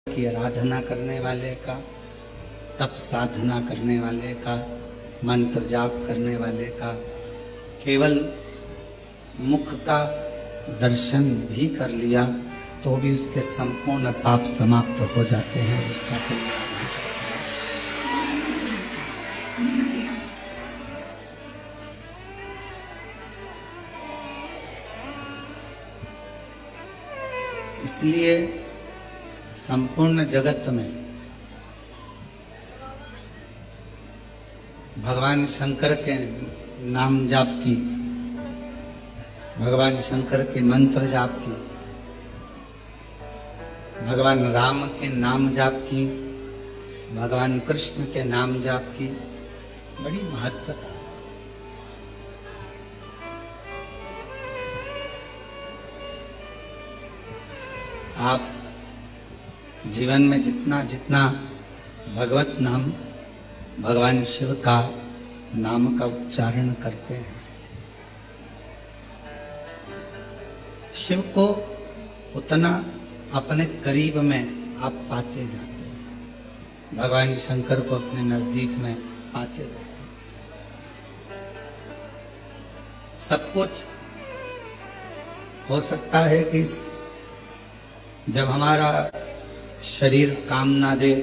की आराधना करने वाले का, तप साधना करने वाले का, मंत्र जाप करने वाले का, केवल मुख का दर्शन भी कर लिया तो भी उसके संपूर्ण पाप समाप्त हो जाते हैं। उसका कल्याण इसलिए संपूर्ण जगत में भगवान शंकर के नाम जाप की, भगवान शंकर के मंत्र जाप की, भगवान राम के नाम जाप की, भगवान कृष्ण के नाम जाप की बड़ी महत्वता है। आप जीवन में जितना जितना भगवत नाम, भगवान शिव का नाम का उच्चारण करते हैं, शिव को उतना अपने करीब में आप पाते जाते हैं, भगवान शंकर को अपने नजदीक में पाते जाते हैं। सब कुछ हो सकता है कि जब हमारा शरीर काम ना दे,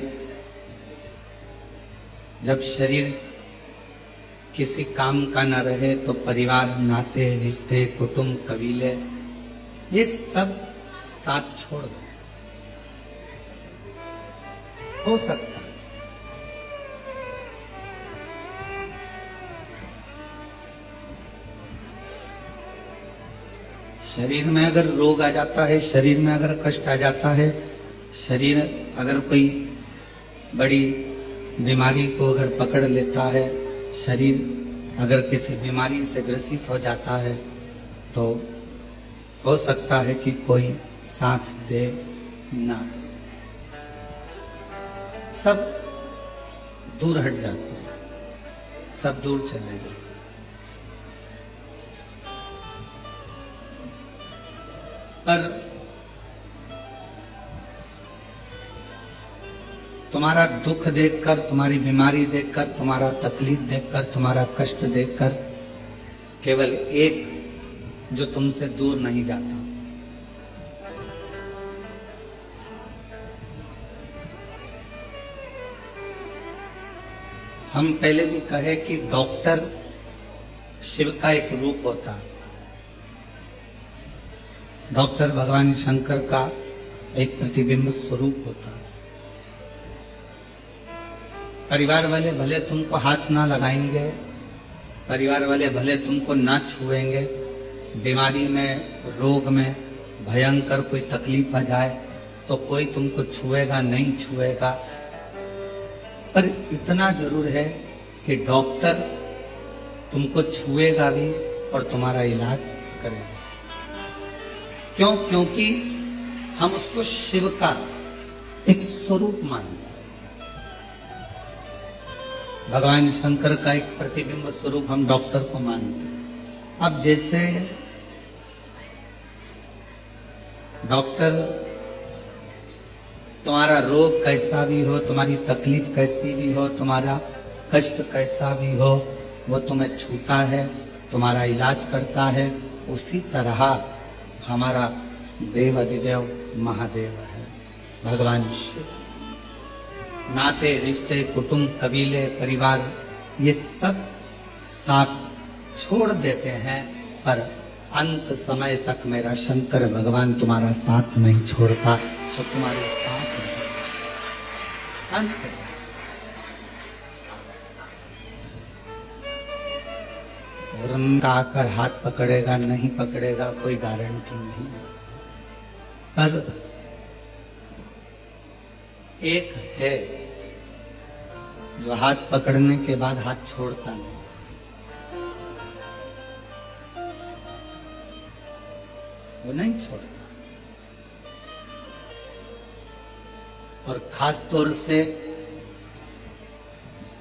जब शरीर किसी काम का न रहे तो परिवार, नाते, रिश्ते, कुटुंब, कबीले ये सब साथ छोड़ दें, हो सकता है। शरीर में अगर रोग आ जाता है, शरीर में अगर कष्ट आ जाता है, शरीर अगर कोई बड़ी बीमारी को अगर पकड़ लेता है, शरीर अगर किसी बीमारी से ग्रसित हो जाता है तो हो सकता है कि कोई साथ दे ना दे, सब दूर हट जाते हैं, सब दूर चले जाते हैं। पर तुम्हारा दुख देखकर, तुम्हारी बीमारी देखकर, तुम्हारा तकलीफ देखकर, तुम्हारा कष्ट देखकर केवल एक जो तुमसे दूर नहीं जाता, हम पहले भी कहे कि डॉक्टर शिव का एक रूप होता है, डॉक्टर भगवान शंकर का एक प्रतिबिंब स्वरूप होता है। परिवार वाले भले तुमको हाथ ना लगाएंगे, परिवार वाले भले तुमको ना छुएंगे, बीमारी में, रोग में भयंकर कोई तकलीफ आ जाए तो कोई तुमको छुएगा नहीं छुएगा, पर इतना जरूर है कि डॉक्टर तुमको छुएगा भी और तुम्हारा इलाज करेगा। क्यों? क्योंकि हम उसको शिव का एक स्वरूप मानते हैं, भगवान शंकर का एक प्रतिबिंब स्वरूप हम डॉक्टर को मानते हैं। अब जैसे डॉक्टर तुम्हारा रोग कैसा भी हो, तुम्हारी तकलीफ कैसी भी हो, तुम्हारा कष्ट कैसा भी हो, वो तुम्हें छूता है, तुम्हारा इलाज करता है, उसी तरह हमारा देव अधिदेव महादेव है भगवान शिव। नाते, रिश्ते, कुटुंब, कबीले, परिवार ये सब साथ छोड़ देते हैं, पर अंत समय तक मेरा शंकर भगवान तुम्हारा साथ नहीं छोड़ता, तो तुम्हारे साथ अंत समय। आकर हाथ पकड़ेगा नहीं पकड़ेगा कोई गारंटी नहीं है, पर एक है जो हाथ पकड़ने के बाद हाथ छोड़ता नहीं, वो नहीं छोड़ता। और खास तौर से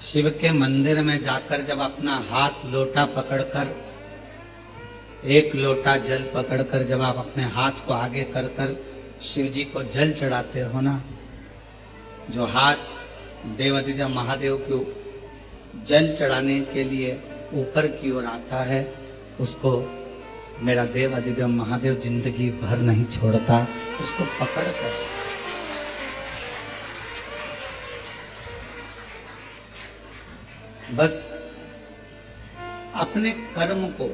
शिव के मंदिर में जाकर जब अपना हाथ लोटा पकड़कर, एक लोटा जल पकड़कर जब आप अपने हाथ को आगे कर कर शिव जी को जल चढ़ाते हो ना, जो हाथ देवाधिदेव महादेव को जल चढ़ाने के लिए ऊपर की ओर आता है, उसको मेरा देव अधिदेव महादेव जिंदगी भर नहीं छोड़ता। उसको पकड़ कर बस अपने कर्म को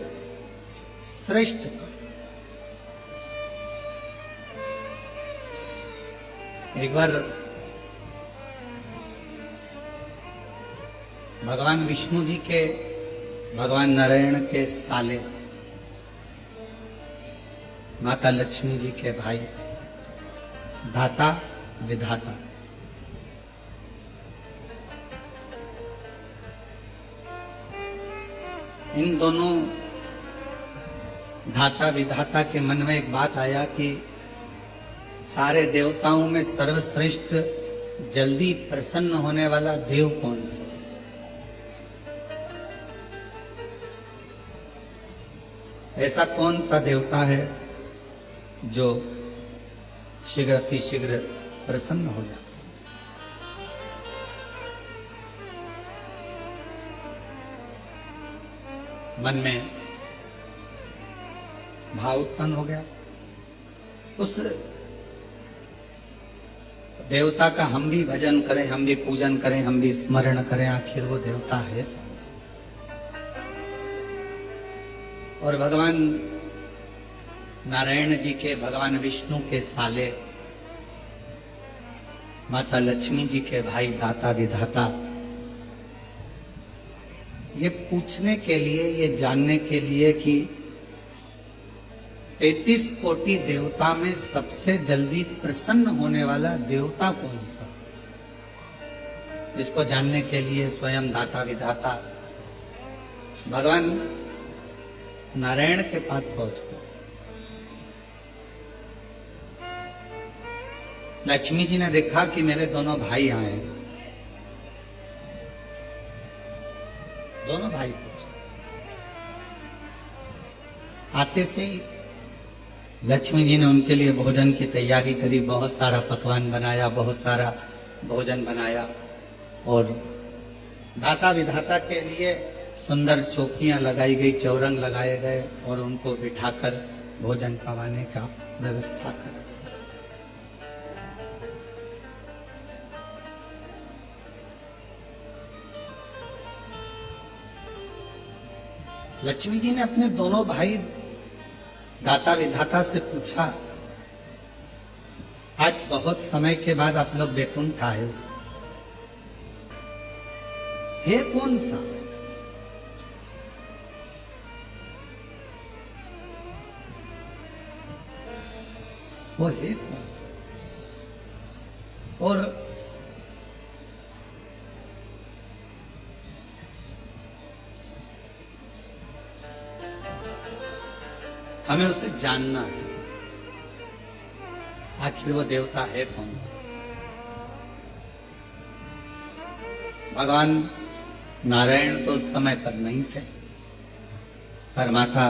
श्रेष्ठ करो। एक बार भगवान विष्णु जी के भगवान नारायण के साले माता लक्ष्मी जी के भाई दाता विधाता इन दोनों धाता विधाता के मन में एक बात आया कि सारे देवताओं में सर्वश्रेष्ठ जल्दी प्रसन्न होने वाला देव कौन सा? ऐसा कौन सा देवता है जो शीघ्र अतिशीघ्र प्रसन्न हो जाए? मन में भाव उत्पन्न हो गया। उस देवता का हम भी भजन करें, हम भी पूजन करें, हम भी स्मरण करें, आखिर वो देवता है। और भगवान नारायण जी के भगवान विष्णु के साले माता लक्ष्मी जी के भाई दाता विधाता ये पूछने के लिए, ये जानने के लिए कि 33 कोटि देवता में सबसे जल्दी प्रसन्न होने वाला देवता कौन सा, इसको जानने के लिए स्वयं दाता विधाता भगवान नारायण के पास पहुंच गए। लक्ष्मी जी ने देखा कि मेरे दोनों भाई आए, दोनों भाई पहुंचे। आते से ही लक्ष्मी जी ने उनके लिए भोजन की तैयारी करी, बहुत सारा पकवान बनाया, बहुत सारा भोजन बनाया और दाता विधाता के लिए सुंदर चौकियां लगाई गई, चौरंग लगाए गए और उनको बिठाकर भोजन पवाने का व्यवस्था करा। लक्ष्मी जी ने अपने दोनों भाई दाता विधाता से पूछा, आज बहुत समय के बाद आप लोग बैकुंठ आए हो, है कौन सा? वो है कौन सा? और हमें उसे जानना है, आखिर वो देवता है कौन सा? भगवान नारायण तो उस समय पर नहीं थे, पर माता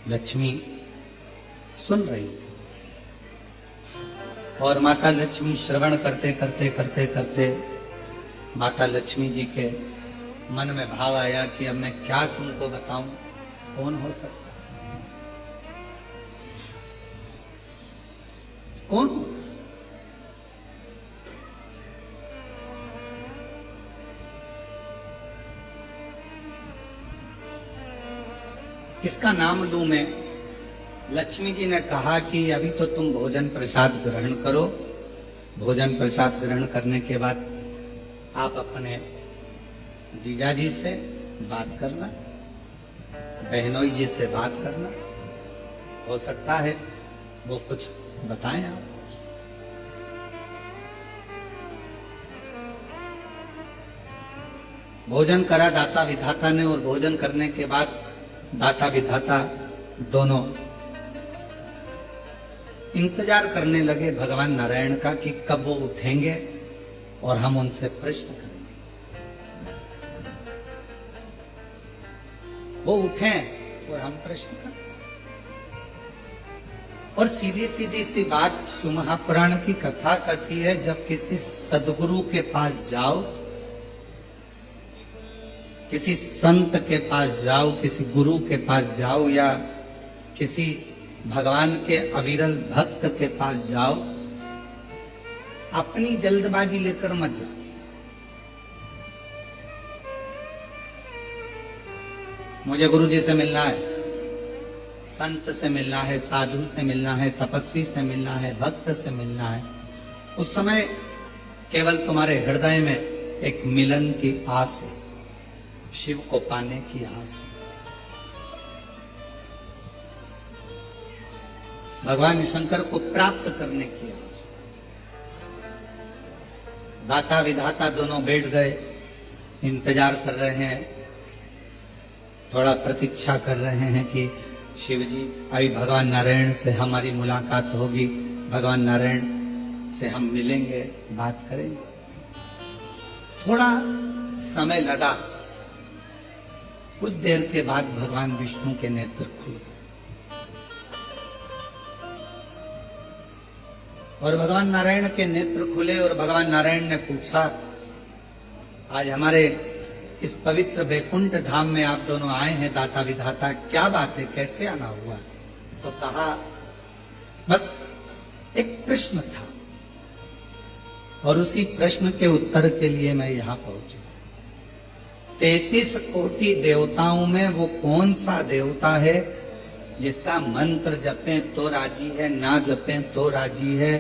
लक्ष्मी सुन रही थी और माता लक्ष्मी श्रवण करते करते करते करते माता लक्ष्मी जी के मन में भाव आया कि अब मैं क्या तुमको बताऊं, कौन हो सकता, कौन? किसका नाम लूं मैं? लक्ष्मी जी ने कहा कि अभी तो तुम भोजन प्रसाद ग्रहण करो, भोजन प्रसाद ग्रहण करने के बाद आप अपने जीजाजी से बात करना, बहनोई जी से बात करना, हो सकता है वो कुछ बताएं आप। भोजन करा दाता विधाता ने और भोजन करने के बाद दाता विधाता दोनों इंतजार करने लगे भगवान नारायण का कि कब वो उठेंगे और हम उनसे प्रश्न करेंगे। वो उठें और हम प्रश्न करें। और सीधी सीधी सी बात महापुराण की कथा कहती है, जब किसी सदगुरु के पास जाओ, किसी संत के पास जाओ, किसी गुरु के पास जाओ, या किसी भगवान के अविरल भक्त के पास जाओ, अपनी जल्दबाजी लेकर मत जाओ। मुझे गुरु जी से मिलना है, संत से मिलना है, साधु से मिलना है, तपस्वी से मिलना है, भक्त से मिलना है, उस समय केवल तुम्हारे हृदय में एक मिलन की आस हो, शिव को पाने की आस हो, भगवान शंकर को प्राप्त करने की आस हो। दाता विधाता दोनों बैठ गए, इंतजार कर रहे हैं, थोड़ा प्रतीक्षा कर रहे हैं कि शिव जी अभी भगवान नारायण से हमारी मुलाकात होगी, भगवान नारायण से हम मिलेंगे, बात करेंगे। थोड़ा समय लगा, कुछ देर के बाद भगवान विष्णु के नेत्र खुल गए और भगवान नारायण के नेत्र खुले और भगवान नारायण ने पूछा, आज हमारे इस पवित्र वैकुंठ धाम में आप दोनों आए हैं दाता विधाता, क्या बात है, कैसे आना हुआ? तो कहा, बस एक प्रश्न था और उसी प्रश्न के उत्तर के लिए मैं यहां पहुंचा। 33 कोटि देवताओं में वो कौन सा देवता है जिसका मंत्र जपें तो राजी है, ना जपें तो राजी है,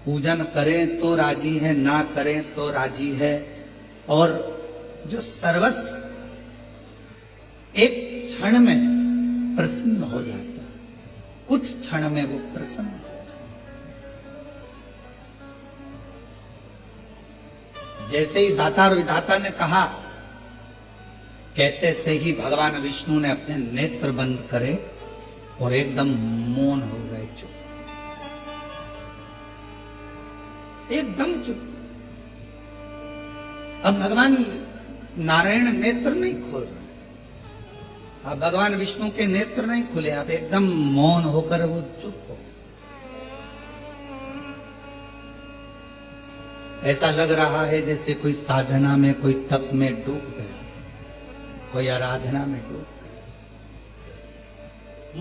पूजन करें तो राजी है, ना करें तो राजी है, और जो सर्वस्व एक क्षण में प्रसन्न हो जाता है, कुछ क्षण में वो प्रसन्न हो जाता है। जैसे ही दाता और विधाता ने कहा, कहते से ही भगवान विष्णु ने अपने नेत्र बंद करे और एकदम मौन हो गए, चुप, एकदम चुप। अब भगवान नारायण नेत्र नहीं खोल रहे, अब भगवान विष्णु के नेत्र नहीं खुले, अब एकदम मौन होकर वो चुप हो। ऐसा लग रहा है जैसे कोई साधना में, कोई तप में डूब गया, कोई आराधना में डूब गया,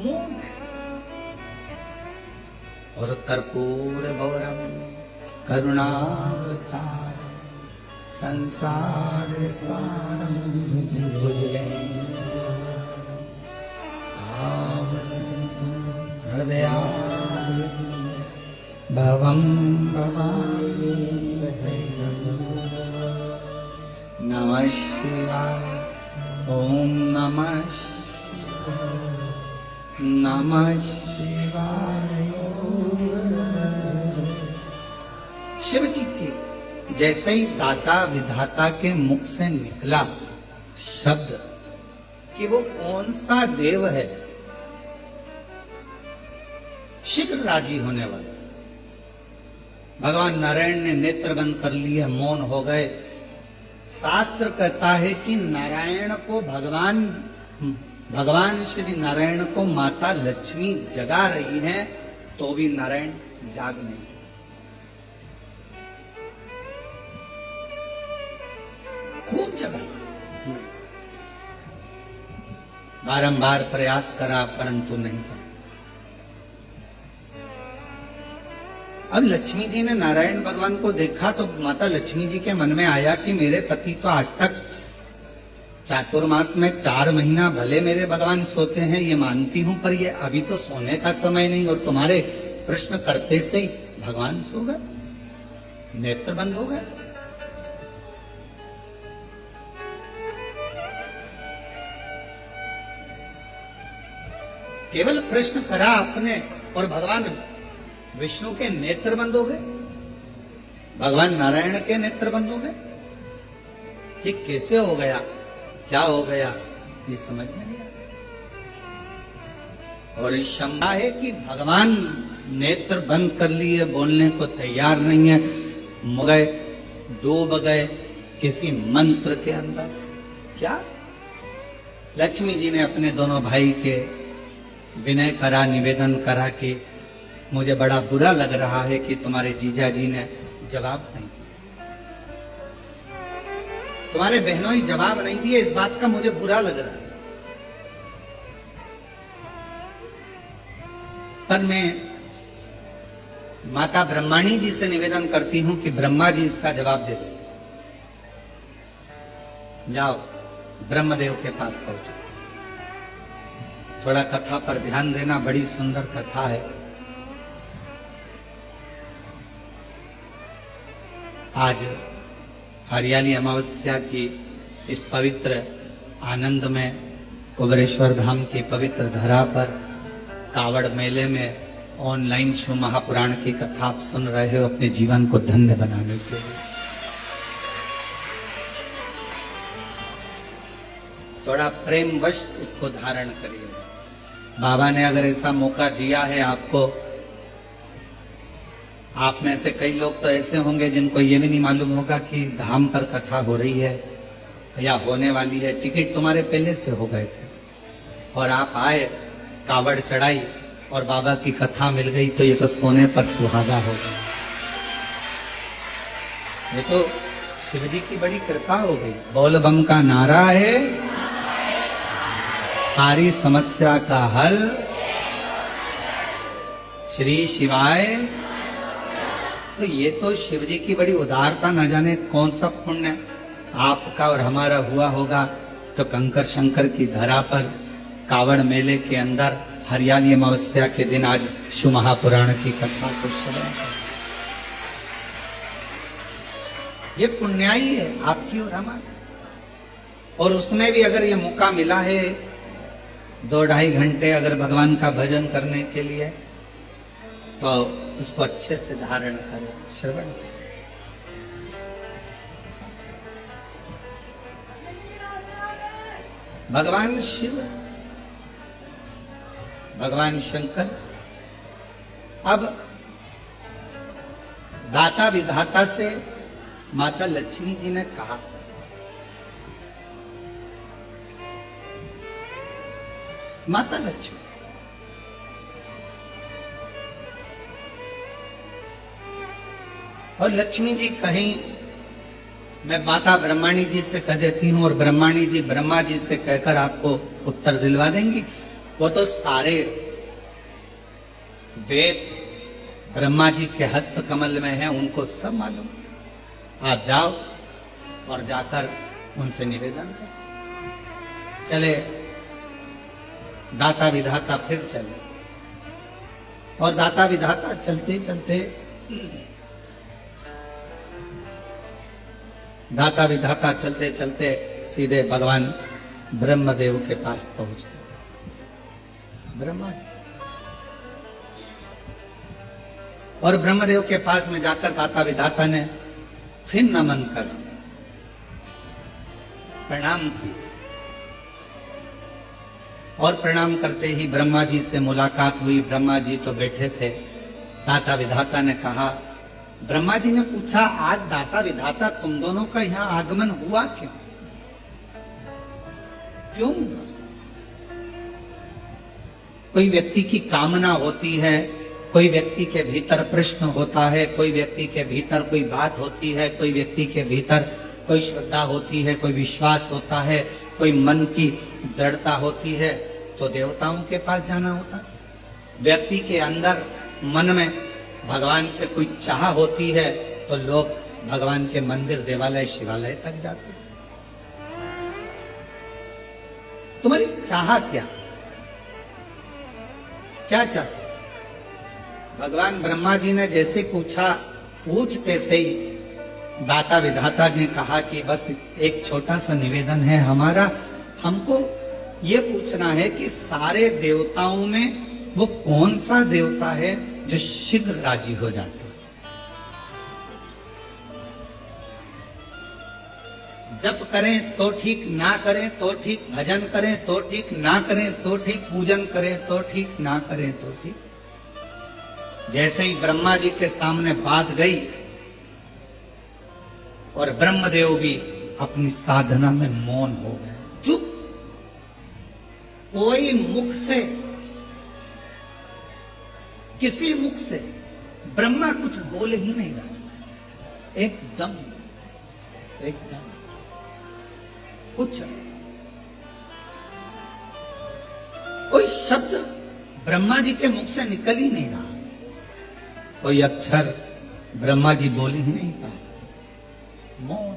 मौन है। और कर्पूर गौरम करुणावतार संसार सारम भुजगे हृदया भवम भवामि नमः शिवाय, ओम नमः शिवाय। शिव जी की जैसे ही दाता विधाता के मुख से निकला शब्द कि वो कौन सा देव है, शीघ्र राजी होने वाला, भगवान नारायण ने नेत्र बंद कर लिए, मौन हो गए। शास्त्र कहता है कि नारायण को भगवान श्री नारायण को माता लक्ष्मी जगा रही हैं, तो भी नारायण जाग नहीं, खूब जगा, बारंबार प्रयास करा परंतु नहीं जागा। अब लक्ष्मी जी ने नारायण भगवान को देखा तो माता लक्ष्मी जी के मन में आया कि मेरे पति तो आज तक चातुर्मास में 4 महीना भले मेरे भगवान सोते हैं, ये मानती हूं, पर ये अभी तो सोने का समय नहीं, और तुम्हारे प्रश्न करते से ही भगवान सो गए, नेत्र बंद हो गए। केवल प्रश्न करा आपने और भगवान विष्णु के नेत्र बंद हो गए, भगवान नारायण के नेत्र बंद हो गए। ये कैसे हो गया, क्या हो गया, ये समझ में नहीं आया। और इस शंका है कि भगवान नेत्र बंद कर लिए, बोलने को तैयार नहीं है, गए, डूब गए किसी मंत्र के अंदर। क्या लक्ष्मी जी ने अपने दोनों भाई के विनय करा, निवेदन करा कि मुझे बड़ा बुरा लग रहा है कि तुम्हारे जीजा जी ने जवाब नहीं दिया, तुम्हारे बहनों ही जवाब नहीं दिए, इस बात का मुझे बुरा लग रहा है। पर मैं माता ब्रह्माणी जी से निवेदन करती हूं कि ब्रह्मा जी इसका जवाब दे दे। जाओ ब्रह्मदेव के पास पहुंचो, थोड़ा कथा पर ध्यान देना, बड़ी सुंदर कथा है। आज हरियाली अमावस्या की इस पवित्र आनंद में कुबेरेश्वर धाम की पवित्र धरा पर कावड़ मेले में ऑनलाइन शिव महापुराण की कथा आप सुन रहे हो अपने जीवन को धन्य बनाने के लिए। थोड़ा प्रेमवश इसको धारण करिए। बाबा ने अगर ऐसा मौका दिया है आपको, आप में से कई लोग तो ऐसे होंगे जिनको ये भी नहीं मालूम होगा कि धाम पर कथा हो रही है या होने वाली है। टिकट तुम्हारे पहले से हो गए थे और आप आए, कावड़ चढ़ाई और बाबा की कथा मिल गई, तो ये तो सोने पर सुहागा हो गया। ये तो शिव जी की बड़ी कृपा हो गई। बोल बम का नारा है, सारी समस्या का हल, श्री शिवाय। तो ये तो शिव जी की बड़ी उदारता, न जाने कौन सा पुण्य आपका और हमारा हुआ होगा। तो कंकर शंकर की धरा पर कावड़ मेले के अंदर हरियाली अमावस्या के दिन आज शिव महापुराण की कथा को श्रवण करें। ये पुण्याई है आपकी और हमारी। और उसमें भी अगर ये मौका मिला है 2-2.5 घंटे अगर भगवान का भजन करने के लिए, तो उसको अच्छे से धारण करें, श्रवण करें। भगवान शिव, भगवान शंकर अब दाता विधाता से माता लक्ष्मी जी ने कहा, माता लक्ष्मी और लक्ष्मी जी कहीं मैं माता ब्रह्माणी जी से कह देती हूं और ब्रह्माणी जी ब्रह्मा जी से कहकर आपको उत्तर दिलवा देंगी। वो तो सारे वेद ब्रह्मा जी के हस्त कमल में है, उनको सब मालूम। आप जाओ और जाकर उनसे निवेदन करो। चले दाता विधाता फिर चले और दाता विधाता चलते चलते दाता विधाता चलते चलते सीधे भगवान ब्रह्मदेव के पास पहुंचे। ब्रह्मा जी और ब्रह्मदेव के पास में जाकर दाता विधाता ने फिर नमन कर प्रणाम किया और प्रणाम करते ही ब्रह्मा जी से मुलाकात हुई। ब्रह्मा जी तो बैठे थे। दाता विधाता ने कहा, ब्रह्मा जी ने पूछा, आज दाता विधाता तुम दोनों का यहां आगमन हुआ क्यों? क्यों? कोई व्यक्ति की कामना होती है, कोई व्यक्ति के भीतर प्रश्न होता है, कोई व्यक्ति के भीतर कोई बात होती है, कोई व्यक्ति के भीतर कोई श्रद्धा होती है, कोई विश्वास होता है, कोई मन की दृढ़ता होती है, तो देवताओं के पास जाना होता है। व्यक्ति के अंदर मन में भगवान से कोई चाह होती है तो लोग भगवान के मंदिर, देवालय, शिवालय तक जाते हैं। तुम्हारी चाह क्या क्या चाहते? भगवान ब्रह्मा जी ने जैसे पूछा, पूछते से ही दाता विधाता ने कहा कि बस एक छोटा सा निवेदन है हमारा, हमको ये पूछना है कि सारे देवताओं में वो कौन सा देवता है जो शीघ्र राजी हो जाते हैं? जप करें तो ठीक, ना करें तो ठीक, भजन करें तो ठीक, ना करें तो ठीक, पूजन करें तो ठीक, ना करें तो ठीक। जैसे ही ब्रह्मा जी के सामने बात गई और ब्रह्मदेव भी अपनी साधना में मौन हो गए, चुप। कोई मुख से किसी मुख से ब्रह्मा कुछ बोल ही नहीं रहा, एकदम एकदम कुछ नहीं, कोई शब्द ब्रह्मा जी के मुख से निकल ही नहीं रहा, कोई अक्षर ब्रह्मा जी बोल ही नहीं पाए, मौन।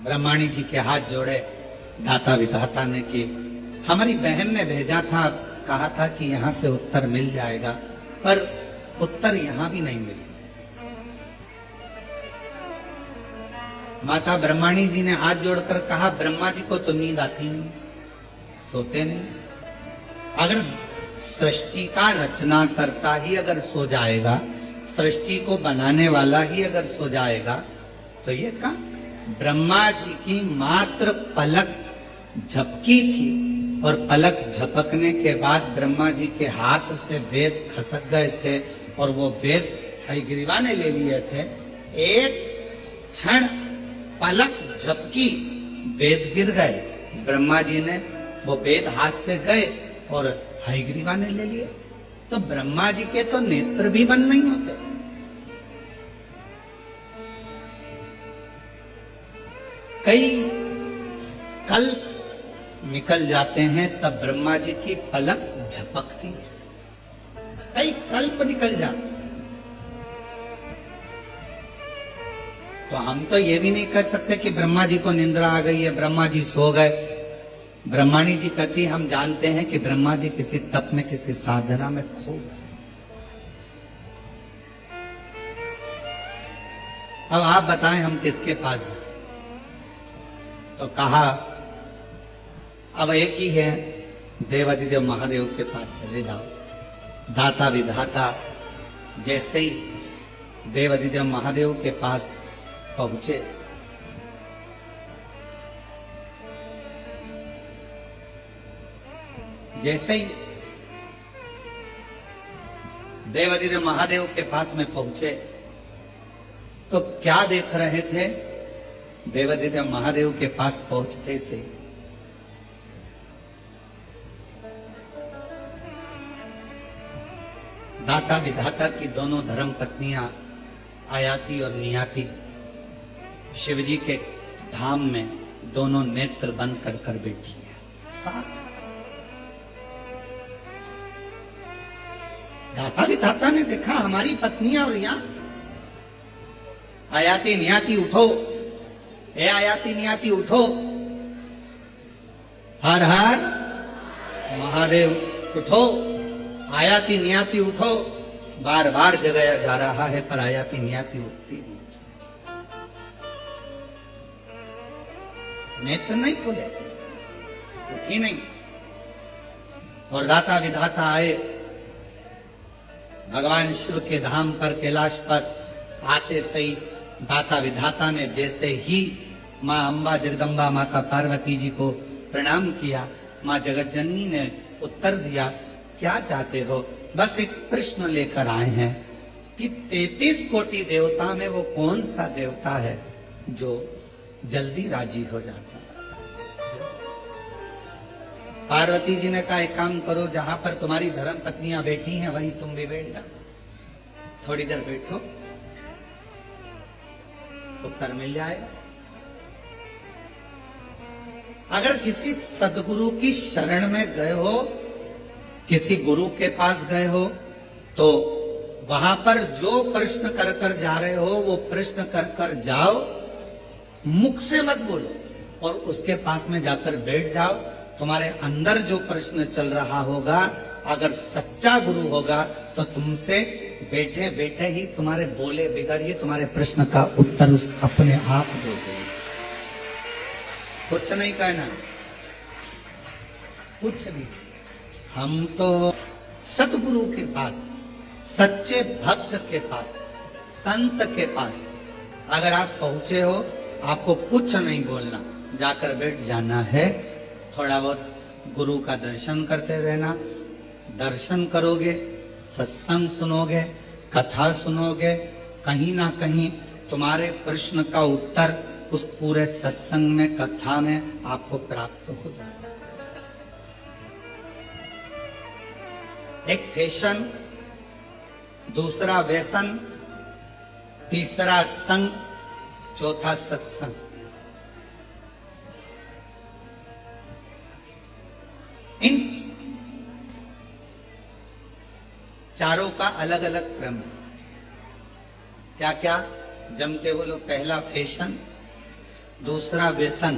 ब्रह्माणी जी के हाथ जोड़े दाता विधाता ने कि हमारी बहन ने भेजा था, कहा था कि यहां से उत्तर मिल जाएगा, पर उत्तर यहां भी नहीं मिल। माता ब्रह्माणी जी ने हाथ जोड़कर कहा, ब्रह्मा जी को तो नींद आती नहीं, सोते नहीं। अगर सृष्टि का रचना करता ही अगर सो जाएगा, सृष्टि को बनाने वाला ही अगर सो जाएगा, तो ये कहा ब्रह्मा जी की मात्र पलक झपकी थी और पलक झपकने के बाद ब्रह्मा जी के हाथ से वेद खसक गए थे और वो वेद हयग्रीवा ने ले लिए थे। एक क्षण पलक झपकी, वेद गिर गए, ब्रह्मा जी ने वो वेद हाथ से गए और हयग्रीवा ने ले लिए। तो ब्रह्मा जी के तो नेत्र भी बंद नहीं होते। कई कल्प निकल जाते हैं तब ब्रह्मा जी की पलक झपकती है, कई कल्प निकल जाते हैं। तो हम तो ये भी नहीं कर सकते कि ब्रह्मा जी को निंद्रा आ गई है, ब्रह्मा जी सो गए। ब्रह्माणी जी कहती, हम जानते हैं कि ब्रह्मा जी किसी तप में, किसी साधना में खो गए। अब आप बताएं हम किसके पास जाएं? तो कहा अब एक ही है, देवादिदेव महादेव के पास चले जाओ। दाता विधाता जैसे ही देवादिदेव महादेव के पास पहुंचे, जैसे ही देवादिदेव महादेव के पास में पहुंचे तो क्या देख रहे थे? देवादिदेव महादेव के पास पहुंचते से दाता विधाता की दोनों धर्म पत्नियां आयाति और नियाति शिवजी के धाम में दोनों नेत्र बंद कर कर बैठी है साथ। दाता विधाता ने देखा हमारी पत्नियां और यहां आयाति नियाति उठो, ए आयाति नियाति उठो, हर हर महादेव उठो, आयाति नियाति उठो। बार बार जगाया जा रहा है पर आयाति नियाति उठती नहीं, नेत्र नहीं खोले, उठी नहीं। और दाता विधाता आए भगवान शिव के धाम पर, कैलाश पर आते सही दाता विधाता ने जैसे ही माँ अम्बा जगदम्बा माता पार्वती जी को प्रणाम किया, माँ जगतजननी ने उत्तर दिया, क्या चाहते हो? बस एक प्रश्न लेकर आए हैं कि 33 कोटि देवता में वो कौन सा देवता है जो जल्दी राजी हो जाता है? पार्वती जी ने कहा एक काम करो, जहां पर तुम्हारी धर्म पत्नियां बैठी हैं वहीं तुम भी बैठ जाओ, थोड़ी देर बैठो, उत्तर मिल जाएगा। अगर किसी सदगुरु की शरण में गए हो, किसी गुरु के पास गए हो, तो वहां पर जो प्रश्न कर कर जा रहे हो वो प्रश्न कर कर जाओ, मुख से मत बोलो और उसके पास में जाकर बैठ जाओ। तुम्हारे अंदर जो प्रश्न चल रहा होगा, अगर सच्चा गुरु होगा तो तुमसे बैठे बैठे ही तुम्हारे बोले बगैर ही तुम्हारे प्रश्न का उत्तर उस अपने आप दे देगा। कुछ नहीं कहना, कुछ नहीं। हम तो सतगुरु के पास, सच्चे भक्त के पास, संत के पास अगर आप पहुंचे हो, आपको कुछ नहीं बोलना, जाकर बैठ जाना है। थोड़ा बहुत गुरु का दर्शन करते रहना, दर्शन करोगे, सत्संग सुनोगे, कथा सुनोगे, कहीं ना कहीं तुम्हारे प्रश्न का उत्तर उस पूरे सत्संग में, कथा में आपको प्राप्त हो जाएगा। एक फैशन, दूसरा व्यसन, तीसरा संग, चौथा सत्संग। इन चारों का अलग अलग क्रम है। क्या क्या? जम के बोलो। पहला फैशन, दूसरा व्यसन,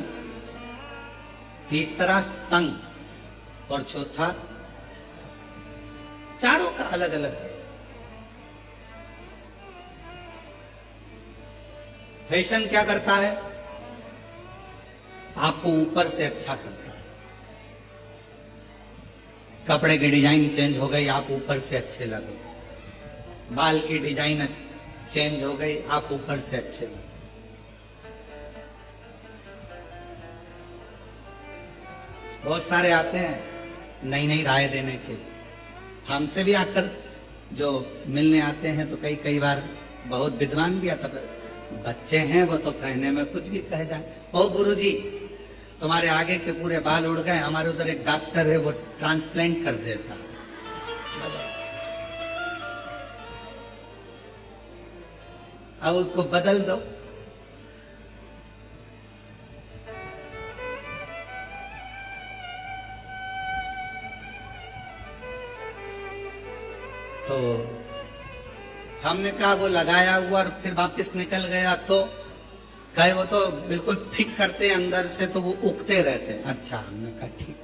तीसरा संग और चौथा सत्संग। चारों का अलग अलग है। फैशन क्या करता है? आपको ऊपर से अच्छा करता है। कपड़े की डिजाइन चेंज हो गई, आप ऊपर से अच्छे लगे। बाल की डिजाइन चेंज हो गई, आप ऊपर से अच्छे लगे। बहुत सारे आते हैं नई नई राय देने के लिए। हमसे भी आकर जो मिलने आते हैं तो कई बार बहुत विद्वान भी आता है। बच्चे हैं वो तो कहने में कुछ भी कह जाए। ओ गुरुजी, तुम्हारे आगे के पूरे बाल उड़ गए, हमारे उधर एक डॉक्टर है वो ट्रांसप्लांट कर देता। अब उसको बदल दो। तो हमने कहा वो लगाया हुआ और फिर वापस निकल गया तो कहे वो तो बिल्कुल फिट करते अंदर से तो वो उगते रहते। अच्छा, हमने कहा ठीक।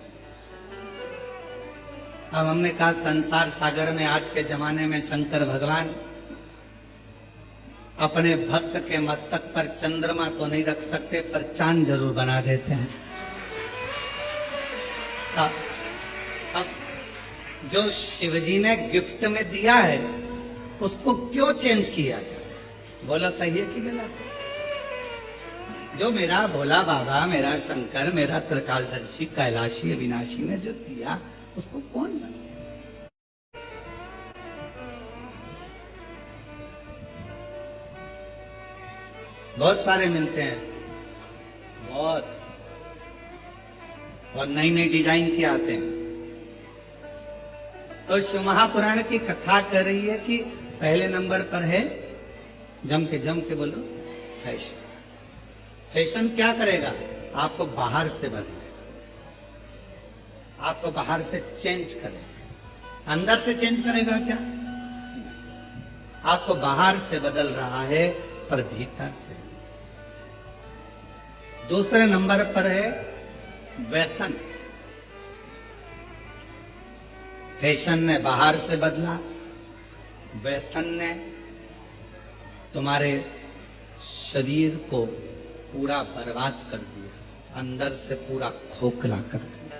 अब हमने कहा संसार सागर में आज के जमाने में शंकर भगवान अपने भक्त के मस्तक पर चंद्रमा तो नहीं रख सकते पर चांद जरूर बना देते हैं। अब जो शिवजी ने गिफ्ट में दिया है उसको क्यों चेंज किया जाए? बोला सही है कि गलत? जो मेरा भोला बाबा, मेरा शंकर, मेरा त्रिकालदर्शी, कैलाशी, अविनाशी ने जो दिया उसको कौन बना? बहुत सारे मिलते हैं, बहुत, और नई नई डिजाइन के आते हैं। तो शिव महापुराण की कथा कर रही है कि पहले नंबर पर है, जम के बोलो, फैशन। फैशन क्या करेगा? आपको बाहर से बदलेगा, आपको बाहर से चेंज करेगा। अंदर से चेंज करेगा क्या? आपको बाहर से बदल रहा है पर भीतर से। दूसरे नंबर पर है व्यसन। फैशन ने बाहर से बदला, व्यसन ने तुम्हारे शरीर को पूरा बर्बाद कर दिया, अंदर से पूरा खोखला कर दिया,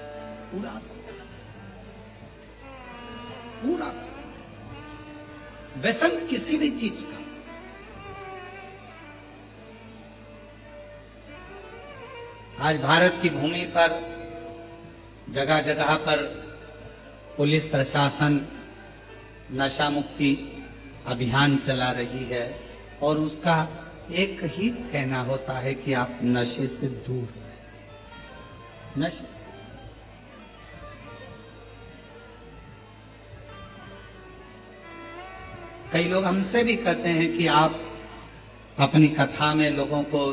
पूरा। व्यसन किसी भी चीज का, आज भारत की भूमि पर जगह जगह पर पुलिस प्रशासन नशा मुक्ति अभियान चला रही है और उसका एक ही कहना होता है कि आप नशे से दूर रहें, नशे से। कई लोग हमसे भी कहते हैं कि आप अपनी कथा में लोगों को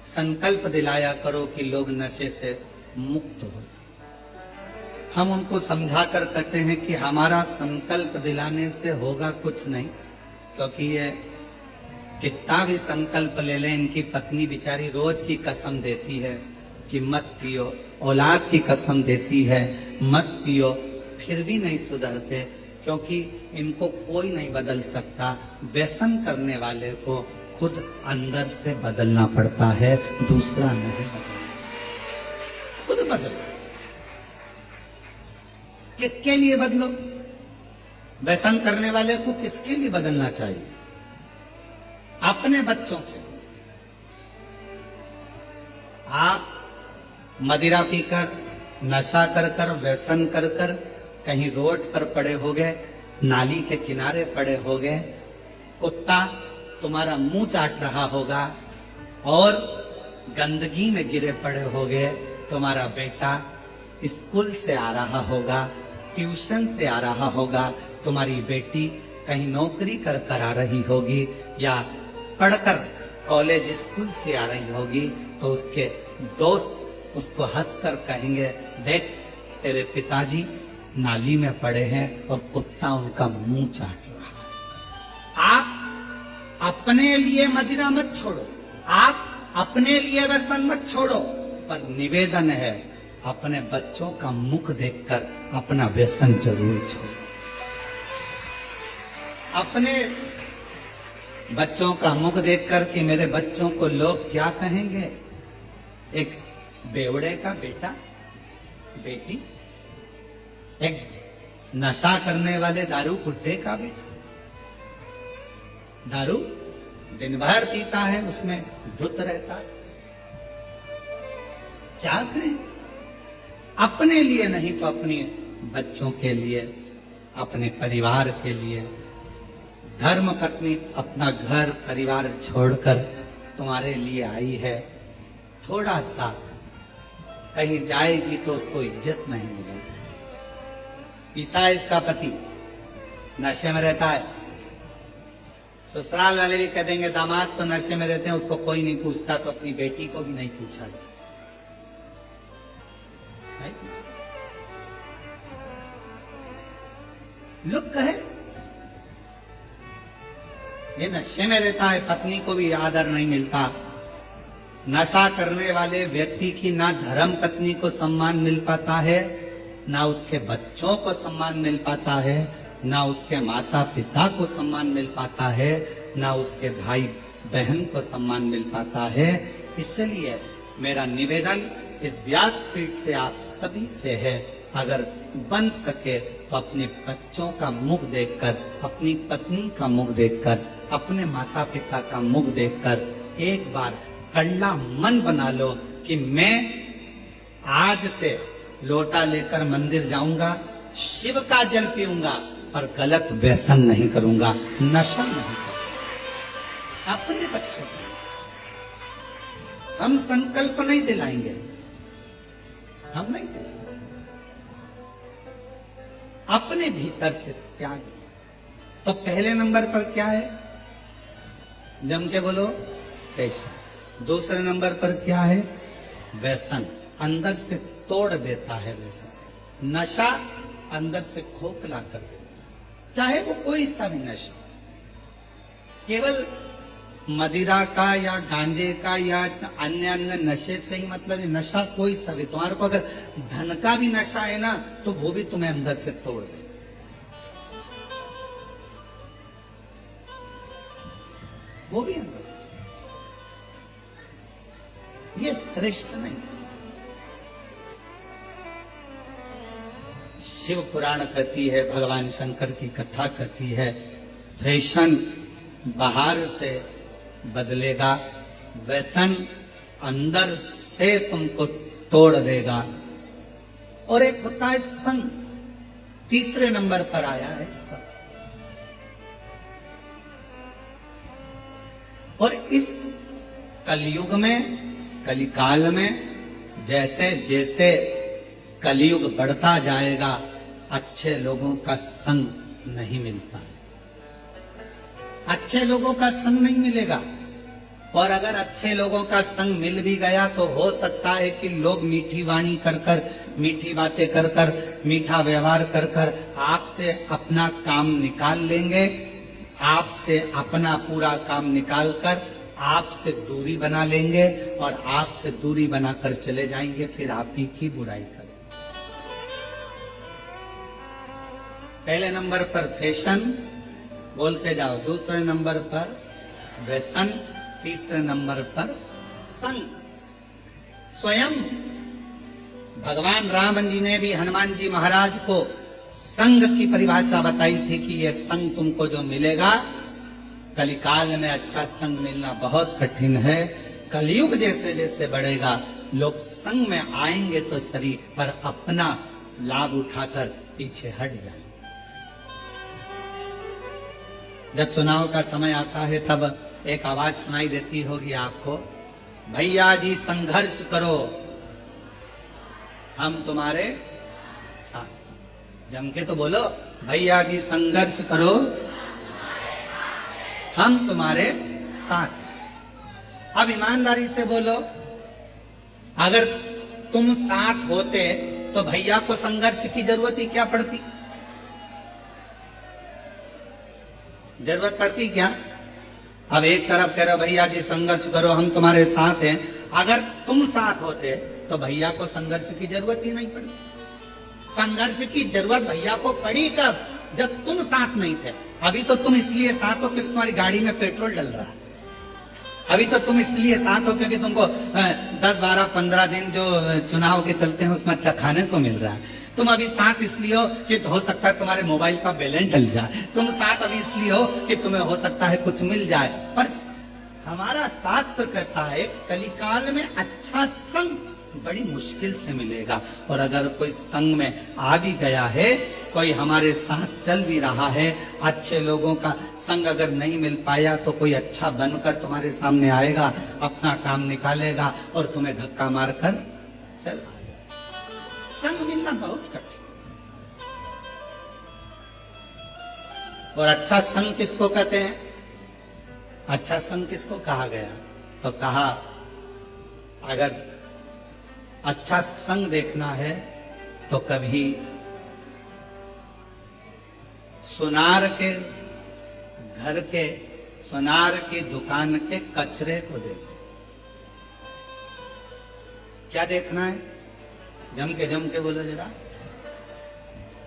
संकल्प दिलाया करो कि लोग नशे से मुक्त हो जाए। हम उनको समझाकर कहते हैं कि हमारा संकल्प दिलाने से होगा कुछ नहीं, क्योंकि ये कितना भी संकल्प ले लें, इनकी पत्नी बेचारी रोज की कसम देती है कि मत पियो, औलाद की कसम देती है मत पियो, फिर भी नहीं सुधरते, क्योंकि इनको कोई नहीं बदल सकता। व्यसन करने वाले को खुद अंदर से बदलना पड़ता है, दूसरा नहीं बदल सकता। खुद बदलो। किसके लिए बदलो? व्यसन करने वाले को किसके लिए बदलना चाहिए? अपने बच्चों के लिए। आप मदिरा पीकर, नशा कर कर, व्यसन कर कर कहीं रोड पर पड़े हो गए, नाली के किनारे पड़े हो गए कुत्ता तुम्हारा मुंह चाट रहा होगा और गंदगी में गिरे पड़े होगे। तुम्हारा बेटा स्कूल से आ रहा होगा, ट्यूशन से आ रहा होगा, तुम्हारी बेटी कहीं नौकरी कर कर आ रही होगी या पढ़कर कॉलेज स्कूल से आ रही होगी, तो उसके दोस्त उसको हंसकर कहेंगे, देख तेरे पिताजी नाली में पड़े हैं और कुत्ता उनका मुंह चाट रहा है। आप अपने लिए मदिरा मत छोड़ो, आप अपने लिए व्यसन मत छोड़ो, पर निवेदन है अपने बच्चों का मुख देखकर अपना व्यसन जरूर छोड़ो। अपने बच्चों का मुख देखकर कि मेरे बच्चों को लोग क्या कहेंगे। एक बेवड़े का बेटा बेटी, एक नशा करने वाले दारू कुट्टे का बेटा, दारू दिन भर पीता है, उसमें धुत रहता है, क्या कहें। अपने लिए नहीं तो अपने बच्चों के लिए, अपने परिवार के लिए। धर्म पत्नी अपना घर परिवार छोड़कर तुम्हारे लिए आई है, थोड़ा सा कहीं जाएगी तो उसको इज्जत नहीं मिलेगी। पिता इसका पति नशे में रहता है, ससुराल वाले भी कह देंगे दामाद तो नशे में रहते हैं, उसको कोई नहीं पूछता, तो अपनी बेटी को भी नहीं पूछा। लोग कहे ये नशे में रहता है, पत्नी को भी आदर नहीं मिलता। नशा करने वाले व्यक्ति की ना धर्म पत्नी को सम्मान मिल पाता है, ना उसके बच्चों को सम्मान मिल पाता है, ना उसके माता पिता को सम्मान मिल पाता है, ना उसके भाई बहन को सम्मान मिल पाता है। इसलिए मेरा निवेदन इस व्यासपीठ से आप सभी से है, अगर बन सके तो अपने बच्चों का मुख देखकर, अपनी पत्नी का मुख देखकर, अपने माता पिता का मुख देखकर एक बार कड़ला मन बना लो कि मैं आज से लोटा लेकर मंदिर जाऊंगा, शिव का जल पीऊंगा, पर गलत व्यसन नहीं करूंगा, नशा नहीं करूंगा। अपने बच्चों को हम संकल्प नहीं दिलाएंगे, हम नहीं दिलाएंगे, अपने भीतर से त्याग। तो पहले नंबर पर क्या है, जम के बोलो पैसा। दूसरे नंबर पर क्या है, व्यसन, अंदर से तोड़ देता है व्यसन। नशा अंदर से खोखला कर देता है, चाहे वो कोई सा भी नशा, केवल मदिरा का या गांजे का या अन्य अन्य नशे से ही मतलब है। नशा कोई सा भी, तुम्हारे को अगर धन का भी नशा है ना, तो वो भी तुम्हें अंदर से तोड़ दे। वो भी अंदर से, ये श्रेष्ठ नहीं। शिव पुराण कहती है, भगवान शंकर की कथा कहती है, फैशन बाहर से बदलेगा, व्यसन अंदर से तुमको तोड़ देगा। और एक होता है संग, तीसरे नंबर पर आया है संग। और इस कलयुग में, कलिकाल में जैसे जैसे कलयुग बढ़ता जाएगा, अच्छे लोगों का संग नहीं मिलता है, अच्छे लोगों का संग नहीं मिलेगा। और अगर अच्छे लोगों का संग मिल भी गया तो हो सकता है कि लोग मीठी वाणी कर कर, मीठी बातें कर कर, मीठा व्यवहार कर कर आपसे अपना काम निकाल लेंगे, आपसे अपना पूरा काम निकाल कर आपसे दूरी बना लेंगे और आपसे दूरी बनाकर चले जाएंगे, फिर आप ही की बुराई करें। पहले नंबर पर फैशन, बोलते जाओ। दूसरे नंबर पर व्यसन, तीसरे नंबर पर संग। स्वयं भगवान राम जी ने भी हनुमान जी महाराज को संग की परिभाषा बताई थी कि यह संग तुमको जो मिलेगा, कलिकाल में अच्छा संग मिलना बहुत कठिन है। कलयुग जैसे जैसे बढ़ेगा, लोग संग में आएंगे तो शरीर पर अपना लाभ उठाकर पीछे हट जाएंगे। जब चुनाव का समय आता है तब एक आवाज सुनाई देती होगी आपको, भैया जी संघर्ष करो हम तुम्हारे साथ। जम के तो बोलो, भैया जी संघर्ष करो हम तुम्हारे साथ। अब ईमानदारी से बोलो, अगर तुम साथ होते तो भैया को संघर्ष की जरूरत ही क्या पड़ती? जरूरत पड़ती क्या? अब एक तरफ कह रहे भैया जी संघर्ष करो हम तुम्हारे साथ हैं, अगर तुम साथ होते तो भैया को संघर्ष की जरूरत ही नहीं पड़ी। संघर्ष की जरूरत भैया को पड़ी कब? जब तुम साथ नहीं थे। अभी तो तुम इसलिए साथ हो क्योंकि तुम्हारी गाड़ी में पेट्रोल डल रहा है। अभी तो तुम इसलिए साथ हो क्योंकि तुमको 10, 12, 15 दिन जो चुनाव के चलते हैं उसमें अच्छा खाने को मिल रहा है। तुम अभी साथ इसलिए हो कि हो सकता है तुम्हारे मोबाइल का बैलेंस डल जाए। तुम साथ अभी इसलिए हो कि तुम्हें हो सकता है कुछ मिल जाए। पर हमारा शास्त्र कहता है कलिकाल में अच्छा संग बड़ी मुश्किल से मिलेगा। और अगर कोई संग में आ भी गया है, कोई हमारे साथ चल भी रहा है, अच्छे लोगों का संग अगर नहीं मिल पाया तो कोई अच्छा बनकर तुम्हारे सामने आएगा, अपना काम निकालेगा और तुम्हें धक्का मारकर चल। संग मिलना बहुत कठिन। और अच्छा संग किसको कहते हैं? अच्छा संग किसको कहा गया? तो कहा अगर अच्छा संग देखना है तो कभी सुनार के घर के, सुनार की दुकान के कचरे को देखो। क्या देखना है? जम के बोलो जरा।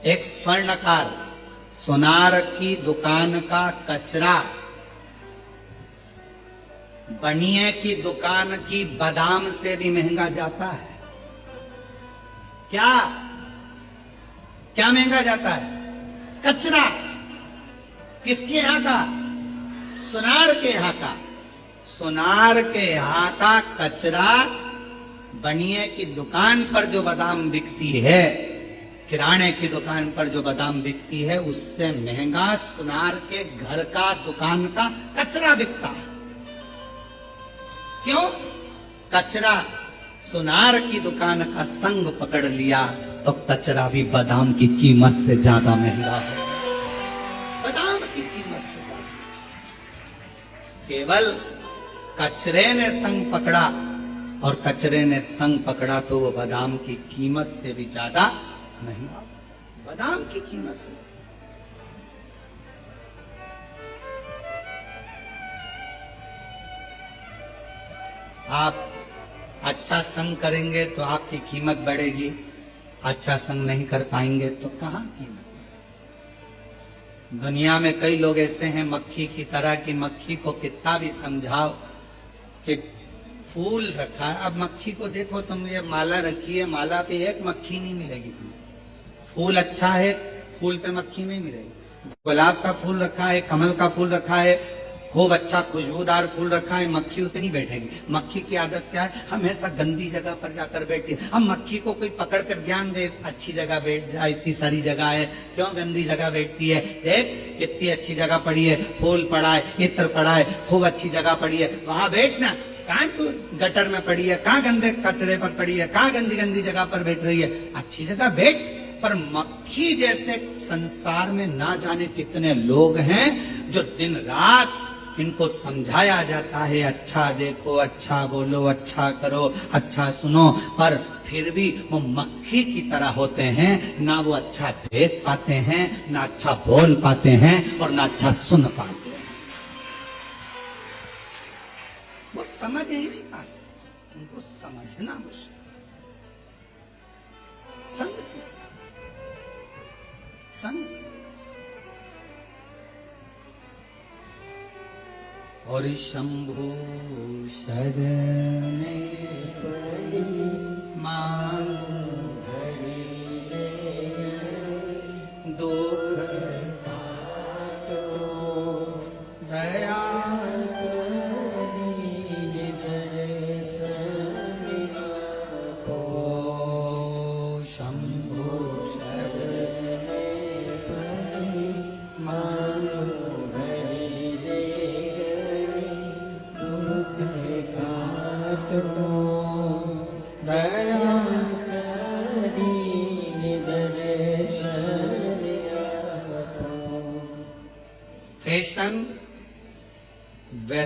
एक स्वर्णकार सुनार की दुकान का कचरा बनिए की दुकान की बादाम से भी महंगा जाता है। क्या क्या महंगा जाता है? कचरा। किसके यहां का? सुनार के यहां का। सुनार के यहां का कचरा बनिए की दुकान पर जो बादाम बिकती है, किराने की दुकान पर जो बादाम बिकती है, उससे महंगा सुनार के घर का दुकान का कचरा बिकता है। क्यों? कचरा सुनार की दुकान का संग पकड़ लिया तो कचरा भी बादाम की कीमत से ज्यादा महंगा है। बादाम की कीमत से ज्यादा। केवल कचरे ने संग पकड़ा, और कचरे ने संग पकड़ा तो वो बादाम की कीमत से भी ज्यादा महंगा। बादाम की कीमत से। आप अच्छा संग करेंगे तो आपकी कीमत बढ़ेगी, अच्छा संग नहीं कर पाएंगे तो कहां कीमत? दुनिया में कई लोग ऐसे हैं मक्खी की तरह की, मक्खी को कितना भी समझाओ कि फूल रखा है। अब मक्खी को देखो तुम, ये माला रखी है, माला पे एक मक्खी नहीं मिलेगी तुम्हें। फूल अच्छा है, फूल पे मक्खी नहीं मिलेगी। गुलाब का फूल रखा है, कमल का फूल रखा है, खूब अच्छा खुशबूदार फूल रखा है, मक्खी उस पे नहीं बैठेगी। मक्खी की आदत क्या है? हमेशा गंदी जगह पर जाकर बैठती है। हम मक्खी को कोई पकड़ कर ज्ञान दे, अच्छी जगह बैठ जा, इतनी सारी जगह है, क्यों गंदी जगह बैठती है? देख कितनी अच्छी जगह पड़ी है, फूल पड़ा है, इत्र पड़ा है, खूब अच्छी जगह पड़ी है, वहां बैठना। कहां तू गटर में पड़ी है, कहां गंदे कचरे पर पड़ी है, कहां गंदी गंदी जगह पर बैठ रही है? अच्छी जगह बैठ। पर मक्खी जैसे संसार में ना जाने कितने लोग हैं जो दिन रात इनको समझाया जाता है अच्छा देखो, अच्छा बोलो, अच्छा करो, अच्छा सुनो, पर फिर भी वो मक्खी की तरह होते हैं। ना वो अच्छा देख पाते हैं, ना अच्छा बोल पाते हैं, और ना अच्छा सुन पाते हैं। वो समझ ही नहीं पाते, उनको समझना मुश्किल। संग किसका? संग किसका? और शंभु शरणे मांगू दुख दया शंभु शरणे मांगू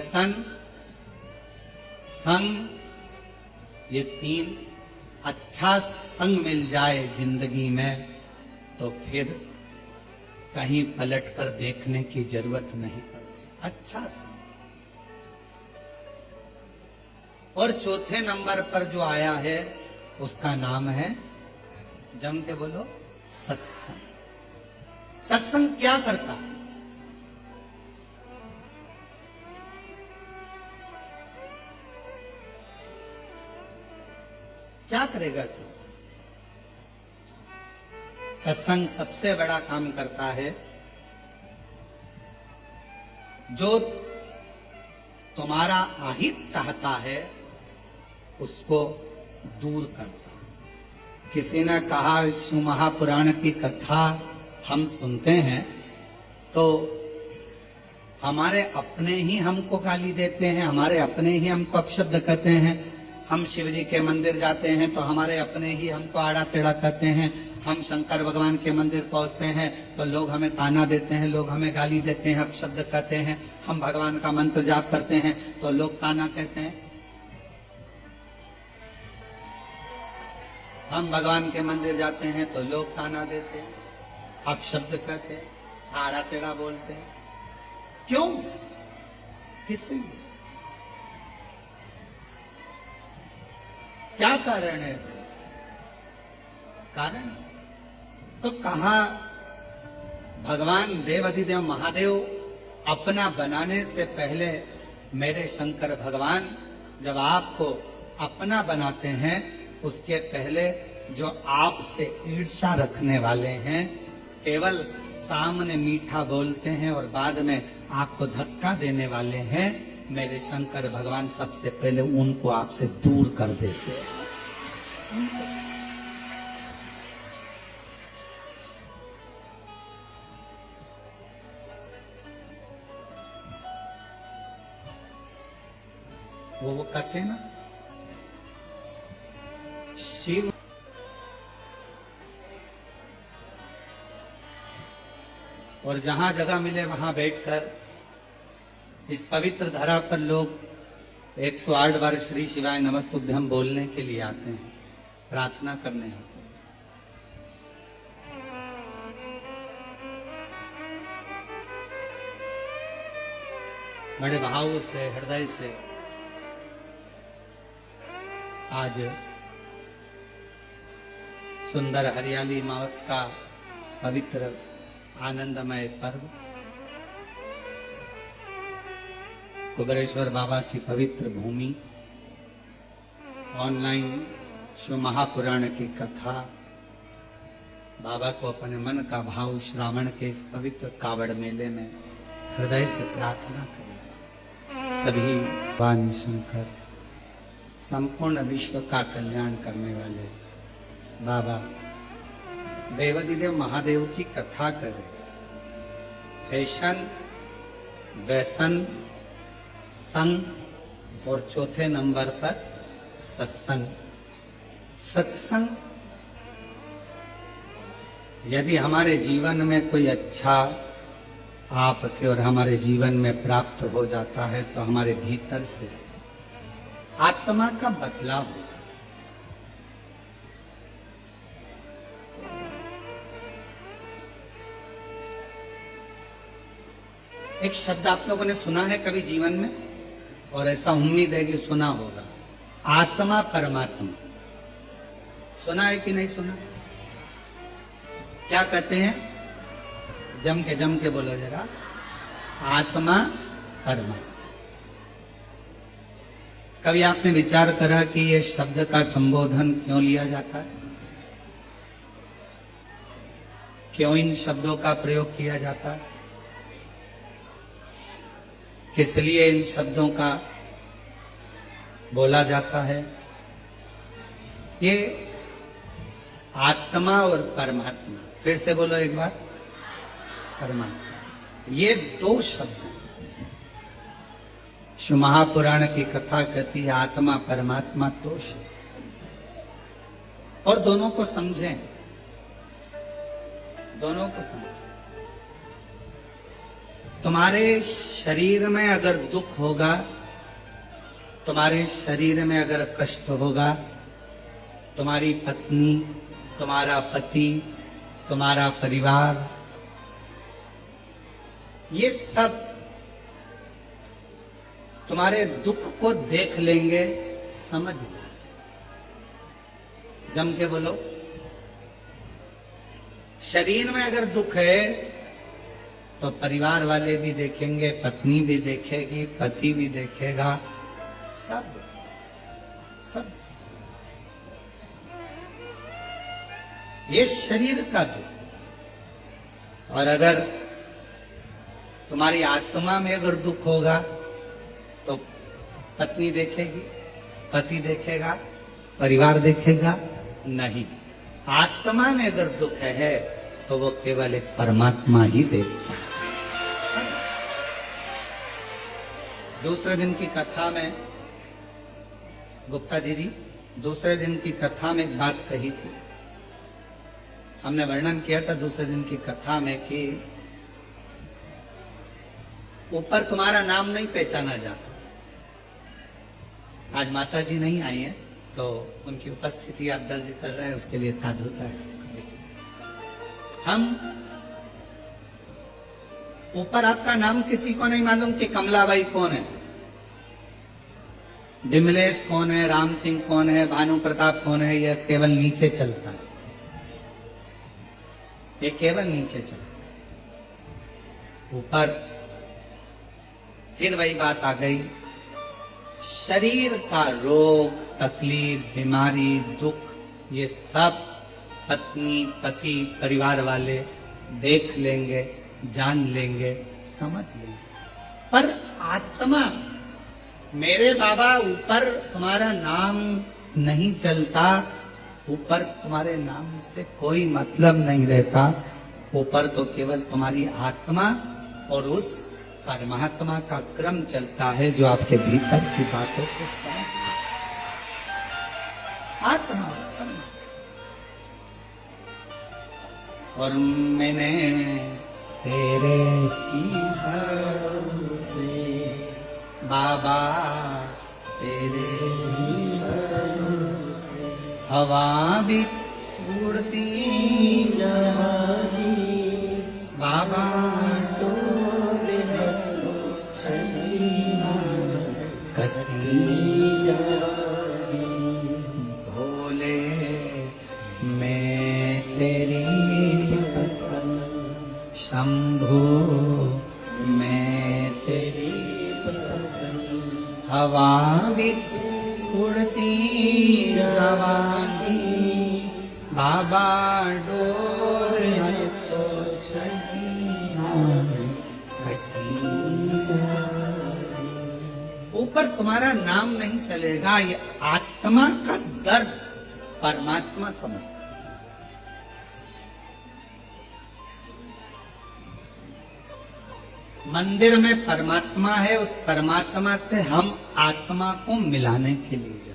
व्यसन, संग, ये तीन, अच्छा संग मिल जाए जिंदगी में तो फिर कहीं पलटकर देखने की जरूरत नहीं पड़ती। अच्छा संग। और चौथे नंबर पर जो आया है उसका नाम है, जम के बोलो, सत्संग। सत्संग क्या करता है? क्या करेगा सत्संग? सत्संग सबसे बड़ा काम करता है, जो तुम्हारा अहित चाहता है उसको दूर करता है। किसी ने कहा, शिव महापुराण की कथा हम सुनते हैं तो हमारे अपने ही हमको गाली देते हैं, हमारे अपने ही हमको अपशब्द कहते हैं। हम शिव जी के मंदिर जाते हैं तो हमारे अपने ही हमको आड़ा टेढ़ा कहते हैं। हम शंकर भगवान के मंदिर पहुंचते हैं तो लोग हमें ताना देते हैं, लोग हमें गाली देते हैं, अपशब्द कहते हैं। हम भगवान का मंत्र जाप करते हैं तो लोग ताना कहते हैं। हम भगवान के मंदिर जाते हैं तो लोग ताना देते हैं, अपशब्द कहते हैं, आड़ा टेढ़ा बोलते हैं। क्यों? किस लिए? क्या कारण है इसका? कारण तो कहा, भगवान देवाधिदेव महादेव अपना बनाने से पहले मेरे शंकर भगवान जब आपको अपना बनाते हैं उसके पहले जो आपसे ईर्ष्या रखने वाले हैं, केवल सामने मीठा बोलते हैं और बाद में आपको धक्का देने वाले हैं, मेरे शंकर भगवान सबसे पहले उनको आपसे दूर कर देते हैं। वो कहते हैं ना, शिव और जहां जगह मिले वहां बैठकर इस पवित्र धरा पर लोग 108 बार श्री शिवाय नमस्तुभ्यं बोलने के लिए आते हैं, प्रार्थना करने आते हैं। बड़े भाव से, हृदय से आज सुंदर हरियाली मावस का पवित्र आनंदमय पर्व, कुबेरेश्वर बाबा की पवित्र भूमि, ऑनलाइन शिव महापुराण की कथा, बाबा को अपने मन का भाव श्रावण के इस पवित्र कावड़ मेले में हृदय से प्रार्थना करें। सभी भगवान शंकर संपूर्ण विश्व का कल्याण करने वाले बाबा देवाधिदेव महादेव की कथा करें। फैशन, व्यसन, संग और चौथे नंबर पर सत्संग। सत्संग यदि हमारे जीवन में कोई अच्छा आपके और हमारे जीवन में प्राप्त हो जाता है तो हमारे भीतर से आत्मा का बदलाव हो जाता है। एक शब्द आप लोगों ने सुना है कभी जीवन में, और ऐसा उम्मीद है कि सुना होगा, आत्मा परमात्मा। सुना है कि नहीं सुना? क्या कहते हैं? जम के बोलो जरा, आत्मा परमात्मा। कभी आपने विचार करा कि ये शब्द का संबोधन क्यों लिया जाता है? क्यों इन शब्दों का प्रयोग किया जाता है? किस लिए इन शब्दों का बोला जाता है? ये आत्मा और परमात्मा, फिर से बोलो एक बार, परमात्मा, ये दो शब्द हैं। शिव महापुराण की कथा कहती है आत्मा परमात्मा दो शब्द, और दोनों को समझें, दोनों को समझें। तुम्हारे शरीर में अगर दुख होगा, तुम्हारे शरीर में अगर कष्ट होगा, तुम्हारी पत्नी, तुम्हारा पति, तुम्हारा परिवार, ये सब तुम्हारे दुख को देख लेंगे, समझ लेंगे। जम के बोलो। शरीर में अगर दुख है तो परिवार वाले भी देखेंगे, पत्नी भी देखेगी, पति भी देखेगा, सब सब ये शरीर का दुख। और अगर तुम्हारी आत्मा में अगर दुख होगा तो पत्नी देखेगी, पति देखेगा, परिवार देखेगा नहीं। आत्मा में अगर दुख है तो वो केवल एक परमात्मा ही देखता है। दूसरे दिन की कथा में गुप्ता जी दूसरे दिन की कथा में एक बात कही थी। हमने वर्णन किया था दूसरे दिन की कथा में कि ऊपर तुम्हारा नाम नहीं पहचाना जाता। आज माता जी नहीं आई है तो उनकी उपस्थिति आप दर्ज कर रहे हैं, उसके लिए साधुता है। हम ऊपर आपका नाम किसी को नहीं मालूम कि कमलाबाई कौन है, विमलेश कौन है, राम सिंह कौन है, भानु प्रताप कौन है। यह केवल नीचे चलता है, ये केवल नीचे चलता है। ऊपर फिर वही बात आ गई, शरीर का रोग, तकलीफ, बीमारी, दुख, ये सब पत्नी, पति, परिवार वाले देख लेंगे, जान लेंगे, समझ लेंगे। पर आत्मा, मेरे बाबा ऊपर तुम्हारा नाम नहीं चलता, ऊपर तुम्हारे नाम से कोई मतलब नहीं रहता। ऊपर तो केवल तुम्हारी आत्मा और उस परमात्मा का क्रम चलता है जो आपके भीतर की बातों को समझ। आत्मा और मैंने तेरे ही भरोसे बाबा, तेरे ही भरोसे हवा भी उड़ती जाती बाबा, भोले मैं तेरी पतन, शंभु मैं तेरी पतन, हवा बिच उड़ती जवानी बाबा, डोर तो ऊपर तुम्हारा नाम नहीं चलेगा। ये आत्मा का दर्द परमात्मा समझता है। मंदिर में परमात्मा है, उस परमात्मा से हम आत्मा को मिलाने के लिए जाते।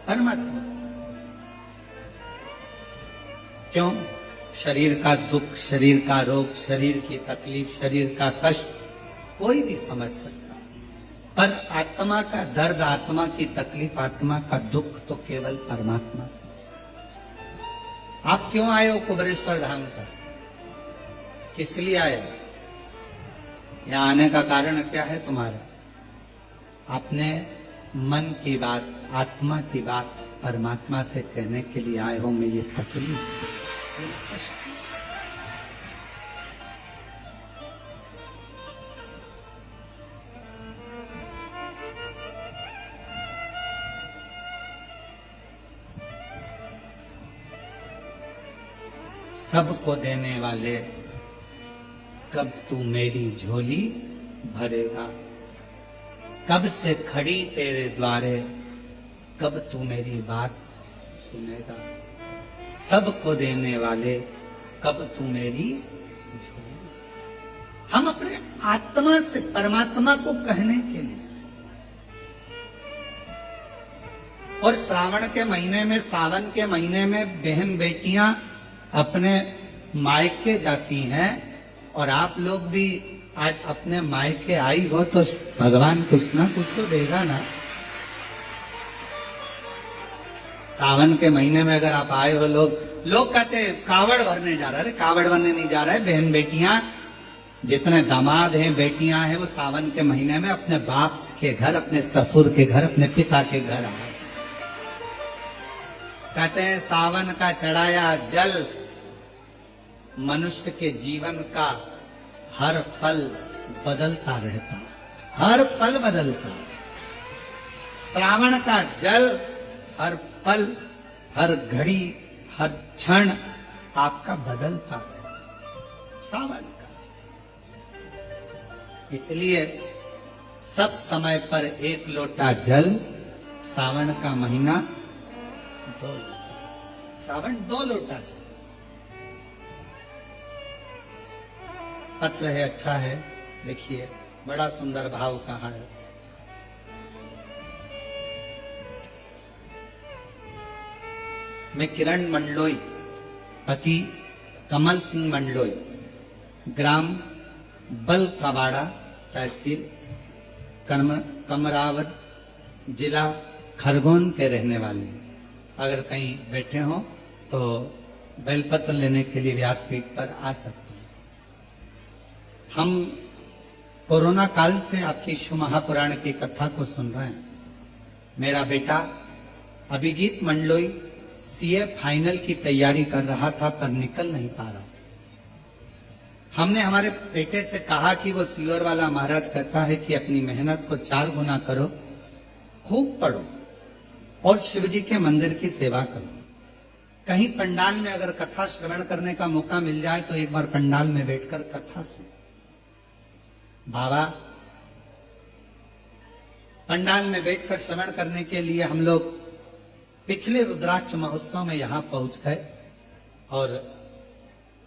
परमात्मा क्यों? शरीर का दुख, शरीर का रोग, शरीर की तकलीफ, शरीर का कष्ट कोई भी समझ सकता है, पर आत्मा का दर्द, आत्मा की तकलीफ, आत्मा का दुख तो केवल परमात्मा समझ सकता है। आप क्यों आए हो कुबरेश्वर धाम पर? किस लिए आए हो? यहाँ आने का कारण क्या है तुम्हारा? आपने मन की बात, आत्मा की बात परमात्मा से कहने के लिए आए हो। मैं ये तकलीफ, सबको देने वाले, कब तू मेरी झोली भरेगा? कब से खड़ी तेरे द्वारे, कब तू मेरी बात सुनेगा? सबको देने वाले, कब तू मेरी झोली। हम अपने आत्मा से परमात्मा को कहने के लिए, और श्रावण के महीने में, सावन के महीने में बहन बेटियां अपने मायके जाती हैं, और आप लोग भी आज अपने मायके आई हो तो भगवान कुछ ना कुछ तो देगा ना। सावन के महीने में अगर आप आए हो, लोग कहते हैं कावड़ भरने जा रहा है। अरे कावड़ भरने नहीं जा रहा है, बहन बेटियां, जितने दामाद हैं, बेटियां हैं, वो सावन के महीने में अपने बाप के घर, अपने ससुर के घर, अपने पिता के घर आए। कहते हैं सावन का चढ़ाया जल मनुष्य के जीवन का हर पल बदलता रहता, हर पल बदलता। श्रावण का जल हर पल, हर घड़ी, हर क्षण आपका बदलता रहता, सावन का जल। इसलिए सब समय पर एक लोटा जल, सावन का महीना 2 लोटा, सावन 2 लोटा जल। पत्र है, अच्छा है, देखिए बड़ा सुंदर भाव कहा है। मैं किरण मंडलोई, पति कमल सिंह मंडलोई, ग्राम बल कबाड़ा, तहसील कमरावत, जिला खरगोन के रहने वाले हैं। अगर कहीं बैठे हो तो बेलपत्र लेने के लिए व्यासपीठ पर आ सकते हैं। हम कोरोना काल से आपकी शिव महापुराण की कथा को सुन रहे हैं। मेरा बेटा अभिजीत मंडलोई सीए फाइनल की तैयारी कर रहा था, पर निकल नहीं पा रहा। हमने हमारे बेटे से कहा कि वो सीओर वाला महाराज कहता है कि अपनी मेहनत को 4 गुना करो, खूब पढ़ो और शिव जी के मंदिर की सेवा करो। कहीं पंडाल में अगर कथा श्रवण करने का मौका मिल जाए तो एक बार पंडाल में बैठकर कथा सुनो। बाबा पंडाल में बैठकर श्रवण करने के लिए हम लोग पिछले रुद्राक्ष महोत्सव में यहां पहुंच गए और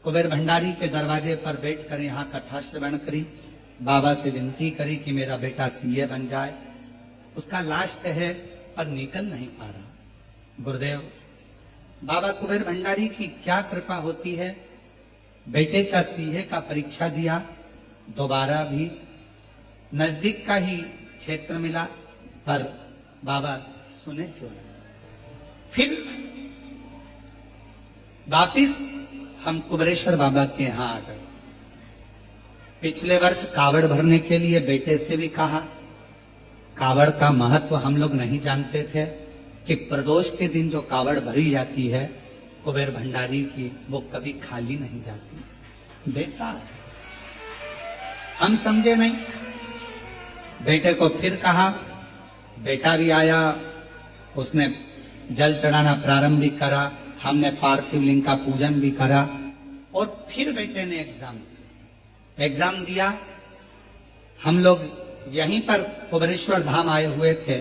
कुबेर भंडारी के दरवाजे पर बैठकर यहां कथा श्रवण करी। बाबा से विनती करी कि मेरा बेटा सीए बन जाए। उसका लास्ट है पर निकल नहीं पा रहा। गुरुदेव बाबा कुबेर भंडारी की क्या कृपा होती है, बेटे का सीए का परीक्षा दिया, दोबारा भी नजदीक का ही क्षेत्र मिला, पर बाबा सुने क्यों नहीं। फिर वापिस हम कुबरेश्वर बाबा के यहां आ गए। पिछले वर्ष कावड़ भरने के लिए बेटे से भी कहा। कावड़ का महत्व हम लोग नहीं जानते थे कि प्रदोष के दिन जो कावड़ भरी जाती है कुबेर भंडारी की, वो कभी खाली नहीं जाती, देता है। हम समझे नहीं। बेटे को फिर कहा, बेटा भी आया, उसने जल चढ़ाना प्रारंभ भी करा, हमने पार्थिव लिंग का पूजन भी करा और फिर बेटे ने एग्जाम दिया। हम लोग यहीं पर कुबरेश्वर धाम आए हुए थे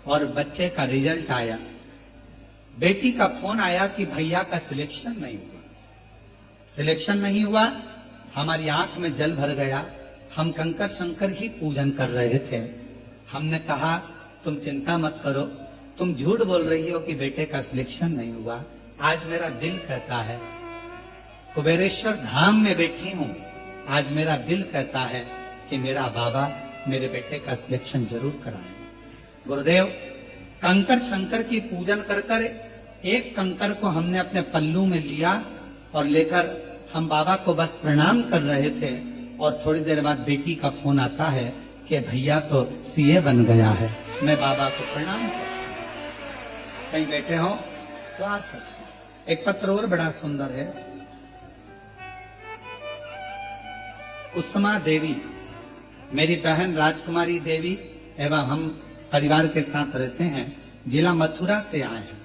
और बच्चे का रिजल्ट आया। बेटी का फोन आया कि भैया का सिलेक्शन नहीं हुआ। सिलेक्शन नहीं हुआ, हमारी आंख में जल भर गया। हम कंकर शंकर ही पूजन कर रहे थे। हमने कहा तुम चिंता मत करो, तुम झूठ बोल रही हो कि बेटे का सिलेक्शन नहीं हुआ। आज मेरा दिल कहता है, कुबेरेश्वर धाम में बैठी हूं, आज मेरा दिल कहता है कि मेरा बाबा मेरे बेटे का सिलेक्शन जरूर कराए। गुरुदेव कंकर शंकर की पूजन कर कर एक कंकर को हमने अपने पल्लू में लिया और लेकर हम बाबा को बस प्रणाम कर रहे थे और थोड़ी देर बाद बेटी का फोन आता है कि भैया तो सीए बन गया है। मैं बाबा को प्रणाम करता हूं। कहीं बैठे हो तो आ सकते। एक पत्र और बड़ा सुंदर है। उस्मा देवी, मेरी बहन राजकुमारी देवी एवं हम परिवार के साथ रहते हैं, जिला मथुरा से आए हैं।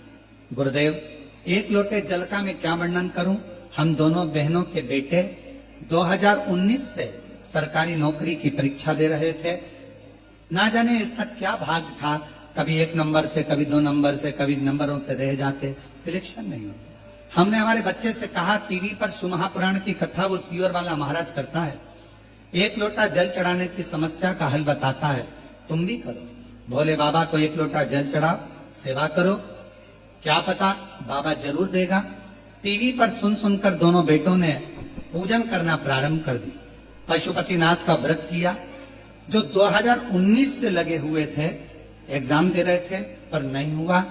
गुरुदेव एक लोटे जल का मैं क्या वर्णन करूं। हम दोनों बहनों के बेटे 2019 से सरकारी नौकरी की परीक्षा दे रहे थे। ना जाने ऐसा क्या भाग था, कभी 1 नंबर से, कभी 2 नंबर से, कभी नंबरों से रह जाते, सिलेक्शन नहीं होता। हमने हमारे बच्चे से कहा टीवी पर शिव महापुराण की कथा वो सीओर वाला महाराज करता है, 1 लोटा जल चढ़ाने की समस्या का हल बताता है, तुम भी करो। भोले बाबा को 1 लोटा जल चढ़ाओ, सेवा करो, क्या पता बाबा जरूर देगा। टीवी पर सुन सुनकर दोनों बेटों ने पूजन करना प्रारंभ कर दी। पशुपतिनाथ का व्रत किया। जो 2019 से लगे हुए थे, एग्जाम दे रहे थे पर नहीं हुआ।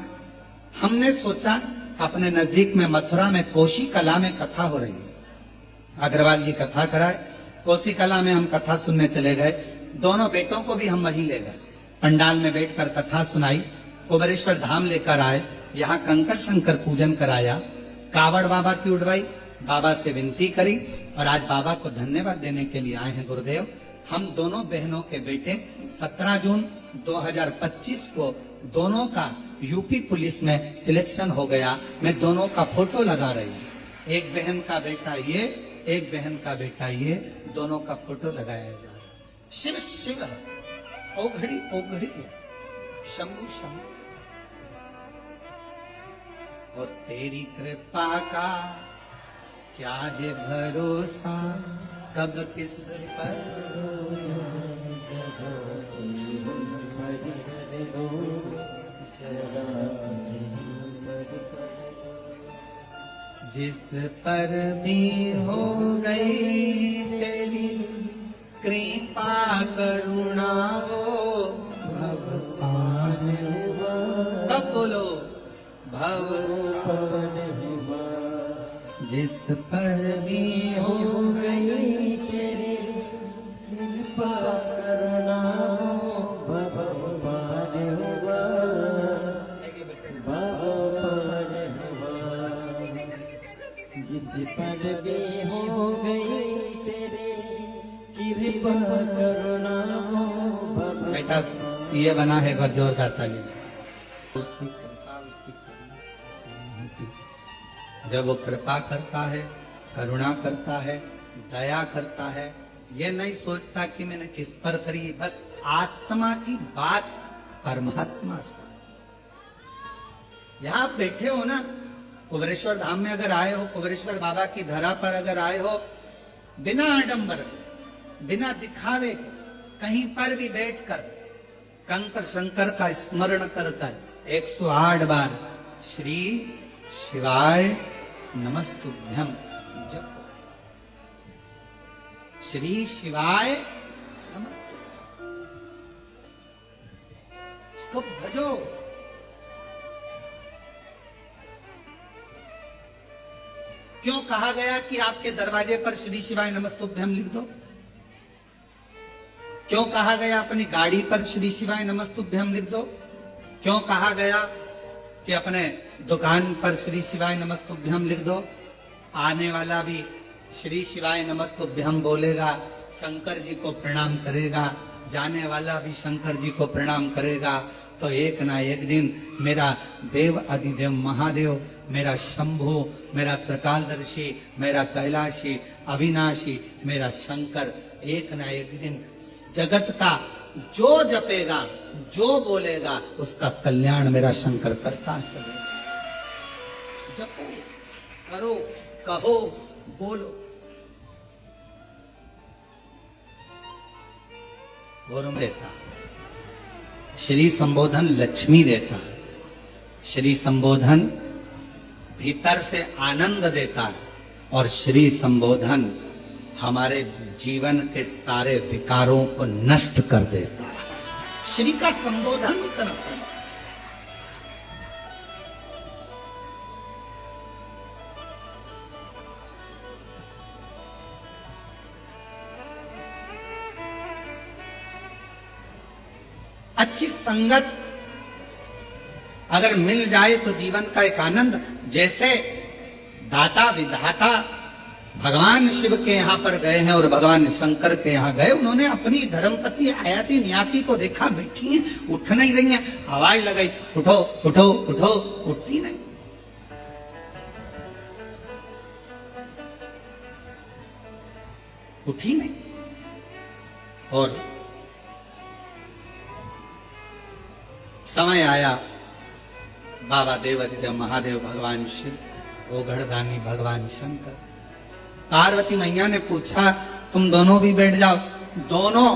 हमने सोचा अपने नजदीक में मथुरा में कोशी कला में कथा हो रही है, अग्रवाल जी कथा कराए। कोसी कला में हम कथा सुनने चले गए। दोनों बेटों को भी हम वहीं ले गए। पंडाल में बैठकर कथा सुनाई। कुबेरेश्वर धाम लेकर आए, यहाँ कंकर शंकर पूजन कराया, कावड़ बाबा की उड़वाई, बाबा से विनती करी और आज बाबा को धन्यवाद देने के लिए आए हैं गुरुदेव। हम दोनों बहनों के बेटे 17 जून 2025 को दोनों का यूपी पुलिस में सिलेक्शन हो गया। मैं दोनों का फोटो लगा रही हूँ। एक बहन का बेटा ये, एक बहन का बेटा ये, दोनों का फोटो लगाया जा रहा है। शिव शिव है, ओघड़ी ओघड़ी है, शंभु शंभु। और तेरी कृपा का क्या है भरोसा, कब किस पर जिस पर भी हो गई तेरी कृपा करुणा हो भव पार हुआ। सब बोलो भव पार हुआ। जिस पर भी हो गई तेरी कृपा करुणा हो भव पार हुआ। जिस पर भी हो गई तेरे कृपा करुणा हो। बेटा सीए बना है, एक बार जोरदार ताली। उसकी कृपा उसकी करुणा होती। जब वो कृपा करता है, करुणा करता है, दया करता है, ये नहीं सोचता कि मैंने किस पर करी, बस आत्मा की बात परमात्मा सुन। यहां आप बैठे हो ना, कुबेरेश्वर धाम में अगर आए हो, कुबेरेश्वर बाबा की धरा पर अगर आए हो, बिना आडंबर के, बिना दिखावे के, कहीं पर भी बैठकर कंकर शंकर का स्मरण कर 108 बार श्री शिवाय नमस्तुभ्यम जपो। श्री शिवाय नमस्तुभ्यम, इसको भजो। क्यों कहा गया कि आपके दरवाजे पर श्री शिवाय नमस्तुभ्यम लिख दो? क्यों कहा गया अपनी गाड़ी पर श्री शिवाय नमस्तुभ्यम लिख दो? क्यों कहा गया कि अपने दुकान पर श्री शिवाय नमस्तुभ्यम लिख दो? आने वाला भी श्री शिवाय नमस्तुभ्यम बोलेगा, शंकर जी को प्रणाम करेगा, जाने वाला भी शंकर जी को प्रणाम करेगा। तो एक ना एक दिन मेरा देव अधिदेव महादेव, मेरा शंभु, मेरा त्रिकालदर्शी, मेरा कैलाशी, अविनाशी, मेरा शंकर, एक ना एक दिन जगत का जो जपेगा, जो बोलेगा, उसका कल्याण मेरा शंकर करता चलेगा। जपो, करो, कहो, बोलो। वरुण देता, श्री संबोधन लक्ष्मी देता, श्री संबोधन भीतर से आनंद देता है, और श्री संबोधन हमारे जीवन के सारे विकारों को नष्ट कर देता है। श्री का संबोधन इतना अच्छी संगत अगर मिल जाए तो जीवन का एक आनंद। जैसे दाता विधाता भगवान शिव के यहाँ पर गए हैं और भगवान शंकर के यहाँ गए, उन्होंने अपनी धर्मपति आयाति नियाति को देखा, बैठी है, उठ नहीं रही है, आवाज लगाई, उठो उठो उठो, उठती नहीं। उठी नहीं। और समय आया, बाबा देवाधिदेव महादेव भगवान शिव, ओघड़दानी भगवान शंकर, पार्वती मैया ने पूछा तुम दोनों भी बैठ जाओ। दोनों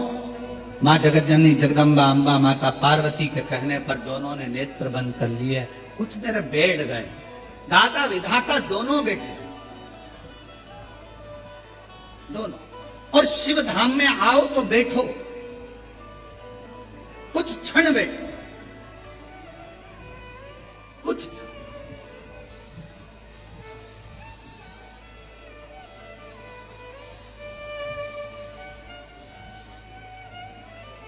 माँ जगतजननी जगदम्बा अम्बा माता पार्वती के कहने पर दोनों ने नेत्र बंद कर लिए, कुछ देर बैठ गए। दाता विधाता दोनों बैठे, दोनों। और शिव धाम में आओ तो बैठो, कुछ क्षण बैठो, कुछ क्षण।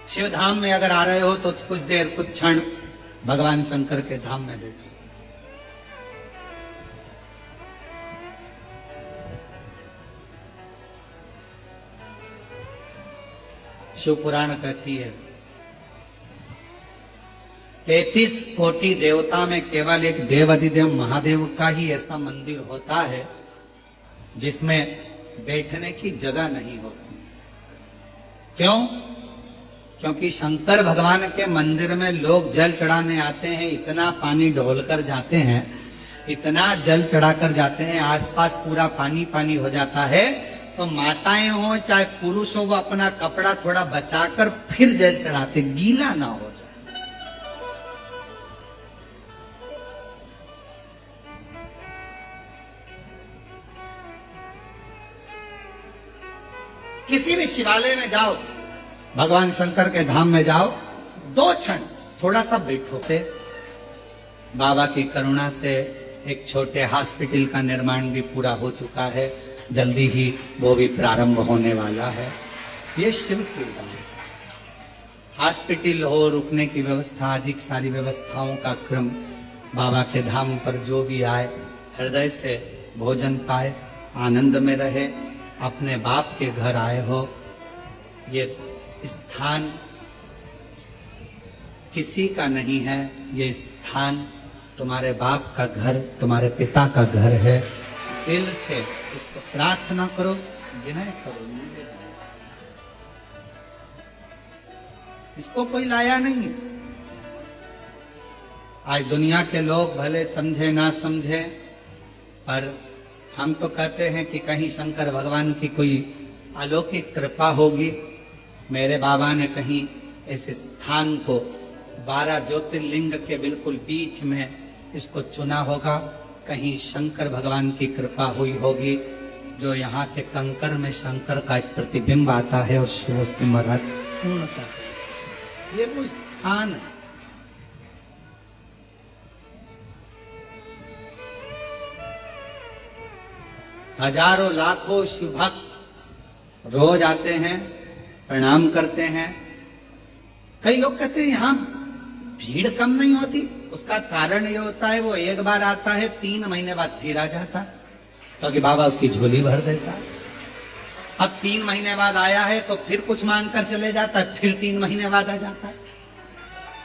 शिव धाम में अगर आ रहे हो तो कुछ देर, कुछ क्षण भगवान शंकर के धाम में बैठो। शिव पुराण कहती है 33 कोटि देवता में केवल एक देवाधिदेव महादेव का ही ऐसा मंदिर होता है जिसमें बैठने की जगह नहीं होती। क्यों? क्योंकि शंकर भगवान के मंदिर में लोग जल चढ़ाने आते हैं, इतना पानी ढोलकर जाते हैं, इतना जल चढ़ाकर जाते हैं, आसपास पूरा पानी पानी हो जाता है। तो माताएं हो चाहे पुरुष हो, वो अपना कपड़ा थोड़ा बचाकर फिर जल चढ़ाते, गीला ना हो जाए। किसी भी शिवालय में जाओ, भगवान शंकर के धाम में जाओ, 2 क्षण थोड़ा सा बैठो। से बाबा की करुणा से एक छोटे हॉस्पिटल का निर्माण भी पूरा हो चुका है, जल्दी ही वो भी प्रारंभ होने वाला है। ये शिव की धाम, हॉस्पिटल हो, रुकने की व्यवस्था, अधिक सारी व्यवस्थाओं का क्रम। बाबा के धाम पर जो भी आए हृदय से भोजन पाए, आनंद में रहे। अपने बाप के घर आए हो, ये स्थान किसी का नहीं है, ये स्थान तुम्हारे बाप का घर, तुम्हारे पिता का घर है। दिल से उससे प्रार्थना करो, विनय करो। इसको कोई लाया नहीं है। आज दुनिया के लोग भले समझे ना समझे, पर हम तो कहते हैं कि कहीं शंकर भगवान की कोई अलौकिक कृपा होगी। मेरे बाबा ने कहीं इस स्थान को 12 ज्योतिर्लिंग के बिल्कुल बीच में इसको चुना होगा। कहीं शंकर भगवान की कृपा हुई होगी, जो यहाँ के कंकर में शंकर का एक प्रतिबिंब आता है और शिव उसकी महत्वपूर्णता। ये वो स्थान है। हजारों लाखों शिव भक्त रोज आते हैं, प्रणाम करते हैं। कई लोग कहते हैं यहां भीड़ कम नहीं होती। उसका कारण ये होता है, वो एक बार आता है, 3 महीने बाद फिर आ जाता है, क्योंकि बाबा उसकी झोली भर देता है। अब 3 महीने बाद आया है तो फिर कुछ मांग कर चले जाता है, फिर 3 महीने बाद आ जाता है।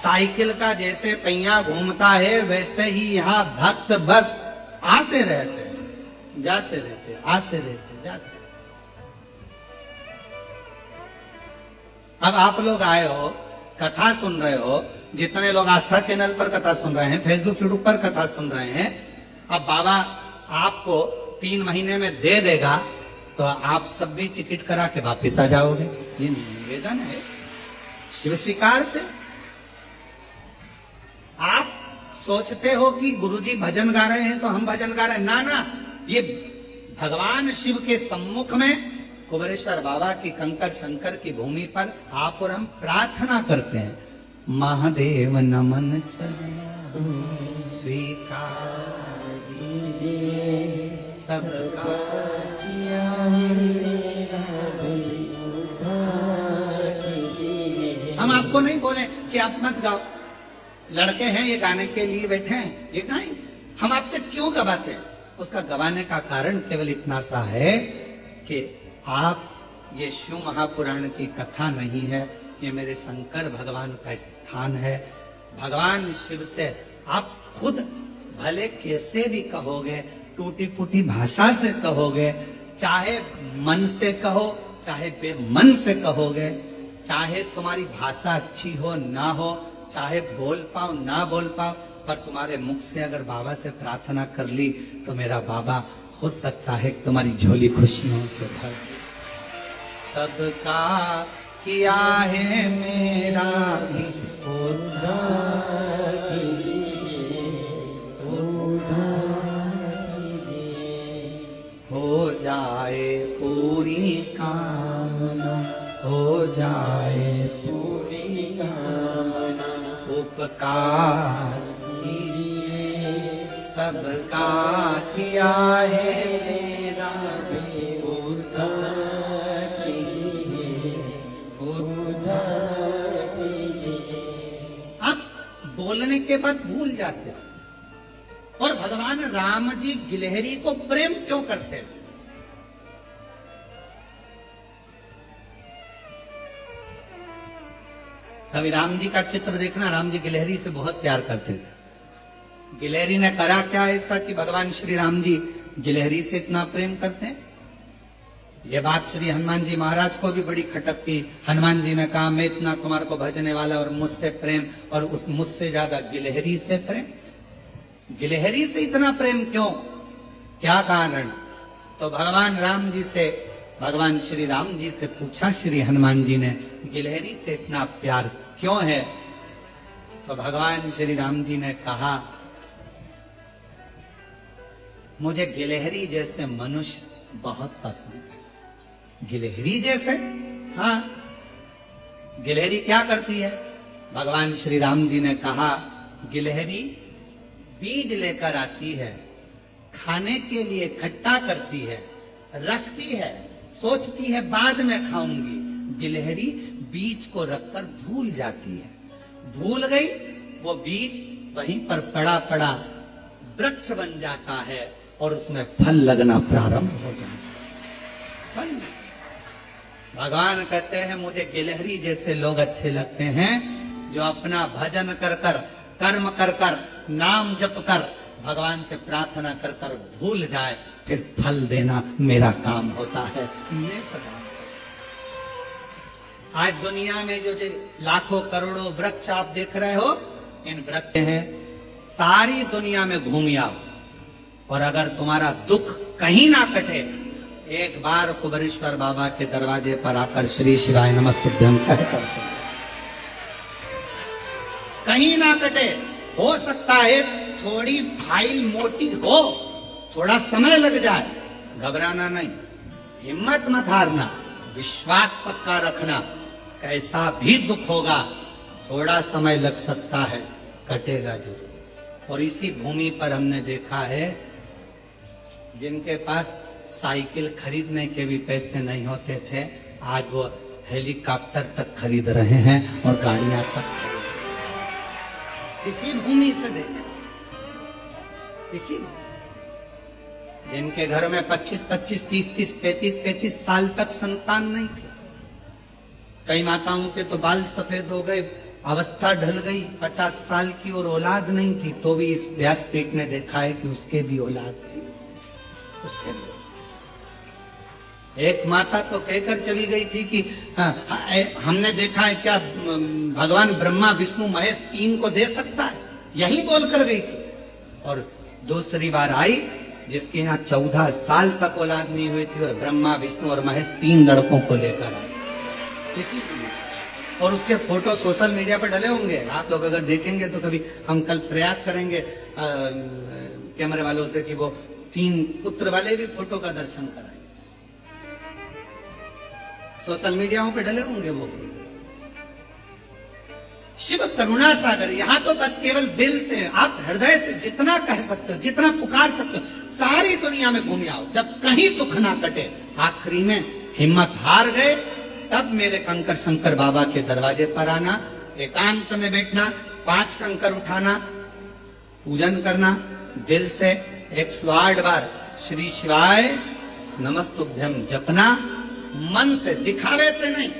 साइकिल का जैसे पहिया घूमता है, वैसे ही यहाँ भक्त बस आते रहते हैं, जाते रहते हैं, आते रहते हैं, जाते। अब आप लोग आए हो, कथा सुन रहे हो, जितने लोग आस्था चैनल पर कथा सुन रहे हैं, फेसबुक यूट्यूब पर कथा सुन रहे हैं, अब बाबा आपको 3 महीने में दे देगा तो आप सब भी टिकट करा के वापिस आ जाओगे। ये निवेदन है, शिव स्वीकारते। आप सोचते हो कि गुरुजी भजन गा रहे हैं तो हम भजन गा रहे हैं, ना ना, ये भगवान शिव के सम्मुख में कुबेरेश्वर बाबा की कंकर शंकर की भूमि पर आप और हम प्रार्थना करते हैं। महादेव नमन चरण स्वीकार कीजिए सबका। हम आपको नहीं बोले कि आप मत गाओ, लड़के हैं ये गाने के लिए बैठे हैं, ये गाएंगे। हम आपसे क्यों गवाते हैं? उसका गवाने का कारण केवल इतना सा है कि आप, ये शिव महापुराण की कथा नहीं है, ये मेरे शंकर भगवान का स्थान है। भगवान शिव से आप खुद भले कैसे भी कहोगे, टूटी फूटी भाषा से कहोगे, चाहे मन से कहो, चाहे बेमन से कहोगे, चाहे तुम्हारी भाषा अच्छी हो ना हो, चाहे बोल पाओ ना बोल पाओ, पर तुम्हारे मुख से अगर बाबा से प्रार्थना कर ली तो मेरा बाबा हो सकता है तुम्हारी झोली खुशियों से भर। सबका किया है मेरा भी उद्धार हो जाए पूरी कामना, हो जाए पूरी कामना। उपकार कीजिए सबका किया है मेरा भी उद्धार कीजिए, उद्धार कीजिए। अब बोलने के बाद भूल जाते हो। और भगवान राम जी गिलहरी को प्रेम क्यों करते थे? कभी राम जी का चित्र देखना, राम जी गिलहरी से बहुत प्यार करते थे। गिलहरी ने करा क्या ऐसा कि भगवान श्री राम जी गिलहरी से इतना प्रेम करते हैं? यह बात श्री हनुमान जी महाराज को भी बड़ी खटकती। हनुमान जी ने कहा, मैं इतना तुम्हारे को भजने वाला और मुझसे प्रेम, और उस मुझसे ज्यादा गिलहरी से प्रेम। गिलहरी से इतना प्रेम क्यों? क्या कारण? तो भगवान राम जी से, भगवान श्री राम जी से पूछा श्री हनुमान जी ने, गिलहरी से इतना प्यार क्यों है? तो भगवान श्री राम जी ने कहा, मुझे गिलहरी जैसे मनुष्य बहुत पसंद है। गिलहरी जैसे? हाँ। गिलहरी क्या करती है? भगवान श्री राम जी ने कहा, गिलहरी बीज लेकर आती है, खाने के लिए इकट्ठा करती है, रखती है, सोचती है बाद में खाऊंगी। गिलहरी बीज को रखकर भूल जाती है। भूल गई, वो बीज वहीं पर पड़ा पड़ा वृक्ष बन जाता है और उसमें फल लगना प्रारंभ हो जाता है। फल। भगवान कहते हैं, मुझे गिलहरी जैसे लोग अच्छे लगते हैं जो अपना भजन कर कर, कर्म कर कर, नाम जप कर, भगवान से प्रार्थना कर कर भूल जाए, फिर फल देना मेरा काम होता है। आज दुनिया में जो लाखों करोड़ों वृक्ष आप देख रहे हो, इन वृक्ष हैं, सारी दुनिया में घूम आओ, और अगर तुम्हारा दुख कहीं ना कटे, एक बार कुबेरेश्वर बाबा के दरवाजे पर आकर श्री शिवाय नमस्तुभ्यं कहकर चलो। कहीं ना कटे, हो सकता है थोड़ी फाइल मोटी हो, थोड़ा समय लग जाए, घबराना नहीं, हिम्मत मत हारना, विश्वास पक्का रखना। कैसा भी दुख होगा, थोड़ा समय लग सकता है, कटेगा जरूर। और इसी भूमि पर हमने देखा है, जिनके पास साइकिल खरीदने के भी पैसे नहीं होते थे, आज वो हेलीकॉप्टर तक खरीद रहे हैं और गाड़ियां तक। इसी भूमि से देखें, इसी जिनके घर में 25-25, 30-30, 35-35 साल तक संतान नहीं थे। कई माताओं के तो बाल सफेद हो गए, अवस्था ढल गई, 50 साल की और औलाद नहीं थी, तो भी इस व्यासपीठ ने देखा है कि उसके भी औलाद थी। उसके भी एक माता तो कहकर चली गई थी कि हमने देखा है क्या भगवान ब्रह्मा विष्णु महेश 3 को दे सकता है, यही बोलकर गई थी। और दूसरी बार आई जिसके यहाँ 14 साल तक औलाद नहीं हुई थी, और ब्रह्मा विष्णु और महेश 3 लड़कों को लेकर आई। और उसके फोटो सोशल मीडिया पर डले होंगे, आप लोग अगर देखेंगे तो कभी हम कल प्रयास करेंगे कैमरे वालों से कि वो 3 पुत्र वाले भी फोटो का दर्शन कराएं। सोशल मीडिया पे डले होंगे वो। शिव करुणा सागर, यहां तो बस केवल दिल से, आप हृदय से जितना कह सकते हो, जितना पुकार सकते हो, सारी दुनिया में घूम आओ, जब कहीं दुख ना कटे, आखिरी में हिम्मत हार गए, तब मेरे कंकर शंकर बाबा के दरवाजे पर आना, एकांत में बैठना, 5 कंकर उठाना, पूजन करना, दिल से 108 बार श्री शिवाय नमस्तुभ्यं जपना, मन से, दिखावे से नहीं।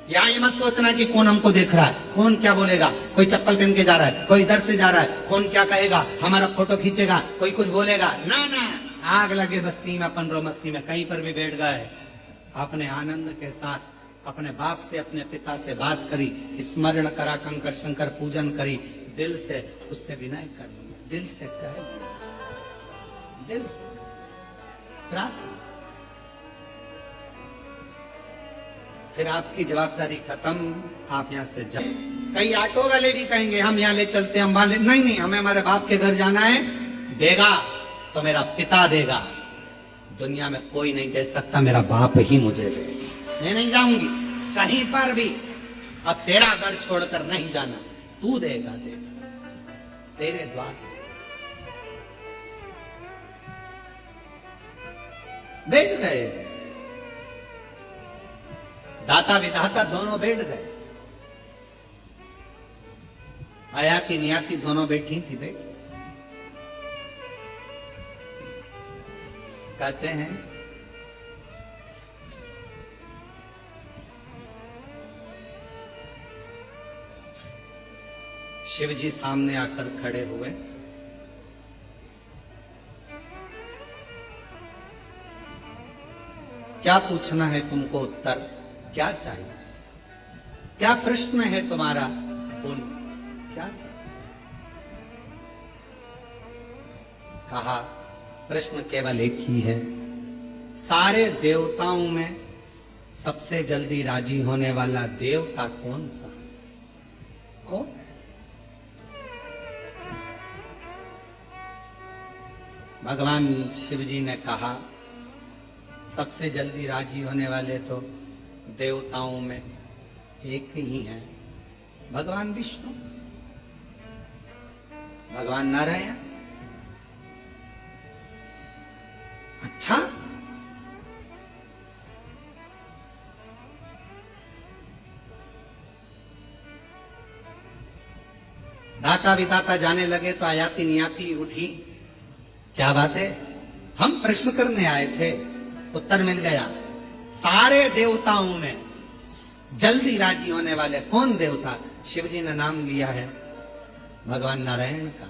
यहाँ ये मत सोचना कि कौन हमको देख रहा है, कौन क्या बोलेगा, कोई चप्पल पहन के जा रहा है, कोई इधर से जा रहा है, कौन क्या कहेगा, हमारा फोटो खींचेगा, कोई कुछ बोलेगा, ना ना, आग लगे बस्ती में अपन रो मस्ती में, कहीं पर भी बैठ गए, अपने आनंद के साथ अपने बाप से, अपने पिता से बात करी, स्मरण करा, कंकर शंकर पूजन करी, दिल से उससे विनय कर लिया, दिल से कह दिया, दिल से प्रार्थना, फिर आपकी जवाबदारी खत्म, आप यहाँ से जाओ। कई ऑटो वाले भी कहेंगे हम यहाँ ले चलते हैं, हम वहां नहीं नहीं, हमें हमारे बाप के घर जाना है। देगा तो मेरा पिता देगा, दुनिया में कोई नहीं दे सकता, मेरा बाप ही मुझे देगा। मैं नहीं जाऊंगी कहीं पर भी, अब तेरा घर छोड़कर नहीं जाना, तू देगा तेरे द्वार से। बैठ गए, दाता विधाता दोनों बैठ गए, आयाति नियाति दोनों बैठी थी। बैठ कहते हैं शिव जी सामने आकर खड़े हुए। क्या पूछना है तुमको? उत्तर क्या चाहिए? क्या प्रश्न है तुम्हारा? बोल, क्या चाहिए? कहा प्रश्न केवल एक ही है, सारे देवताओं में सबसे जल्दी राजी होने वाला देवता कौन सा? कौन? भगवान शिव जी ने कहा सबसे जल्दी राजी होने वाले तो देवताओं में एक ही हैं, भगवान विष्णु, भगवान नारायण। अच्छा, दाता विदाता जाने लगे तो आयाति नियाति उठी। क्या बात है? हम प्रश्न करने आए थे, उत्तर मिल गया। सारे देवताओं में जल्दी राजी होने वाले कौन देवता? शिव जी ने नाम लिया है भगवान नारायण का।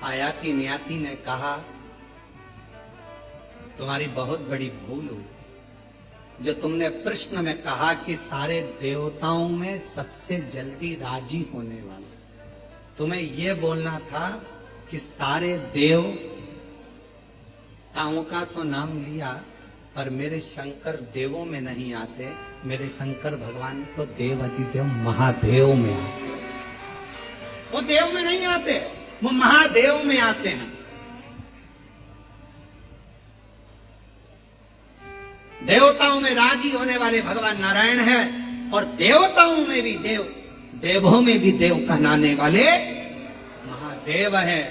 आयाति नियाति ने कहा तुम्हारी बहुत बड़ी भूल हुई जो तुमने प्रश्न में कहा कि सारे देवताओं में सबसे जल्दी राजी होने वाला। तुम्हें यह बोलना था कि सारे देवताओं का तो नाम लिया, पर मेरे शंकर देवों में नहीं आते, मेरे शंकर भगवान तो देवाधिदेव महादेव में आते। वो देव में नहीं आते, वो महादेव में आते हैं। देवताओं में राजी होने वाले भगवान नारायण है, और देवताओं में भी देवों में भी देव कहलाने वाले महादेव है,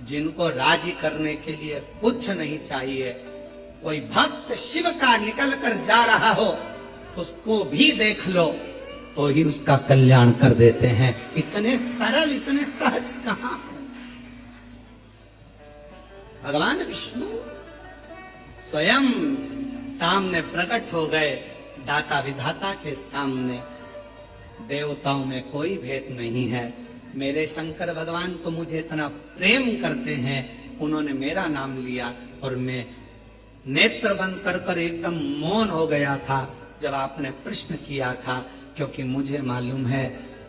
जिनको राजी करने के लिए कुछ नहीं चाहिए। कोई भक्त शिव का निकल कर जा रहा हो, उसको भी देख लो तो ही उसका कल्याण कर देते हैं। इतने सरल, इतने सहज कहां? भगवान विष्णु स्वयं सामने प्रकट हो गए, दाता विधाता के सामने। देवताओं में कोई भेद नहीं है। मेरे शंकर भगवान तो मुझे इतना प्रेम करते हैं, उन्होंने मेरा नाम लिया और मैं नेत्र बंद कर एकदम मौन हो गया था जब आपने प्रश्न किया था, क्योंकि मुझे मालूम है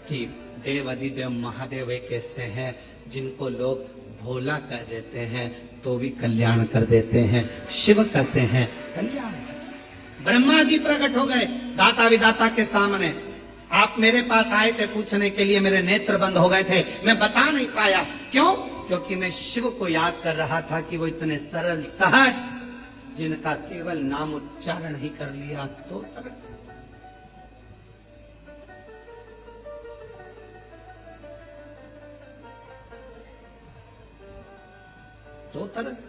कि देव अधिदेव महादेव एक ऐसे हैं जिनको लोग भोला कह देते हैं तो भी कल्याण कर देते हैं। शिव कहते हैं कल्याण। ब्रह्मा जी प्रकट हो गए दाता विदाता के सामने। आप मेरे पास आए थे पूछने के लिए, मेरे नेत्र बंद हो गए थे, मैं बता नहीं पाया। क्यों? क्योंकि मैं शिव को याद कर रहा था कि वो इतने सरल सहज, जिनका केवल नाम उच्चारण ही कर लिया तो तरह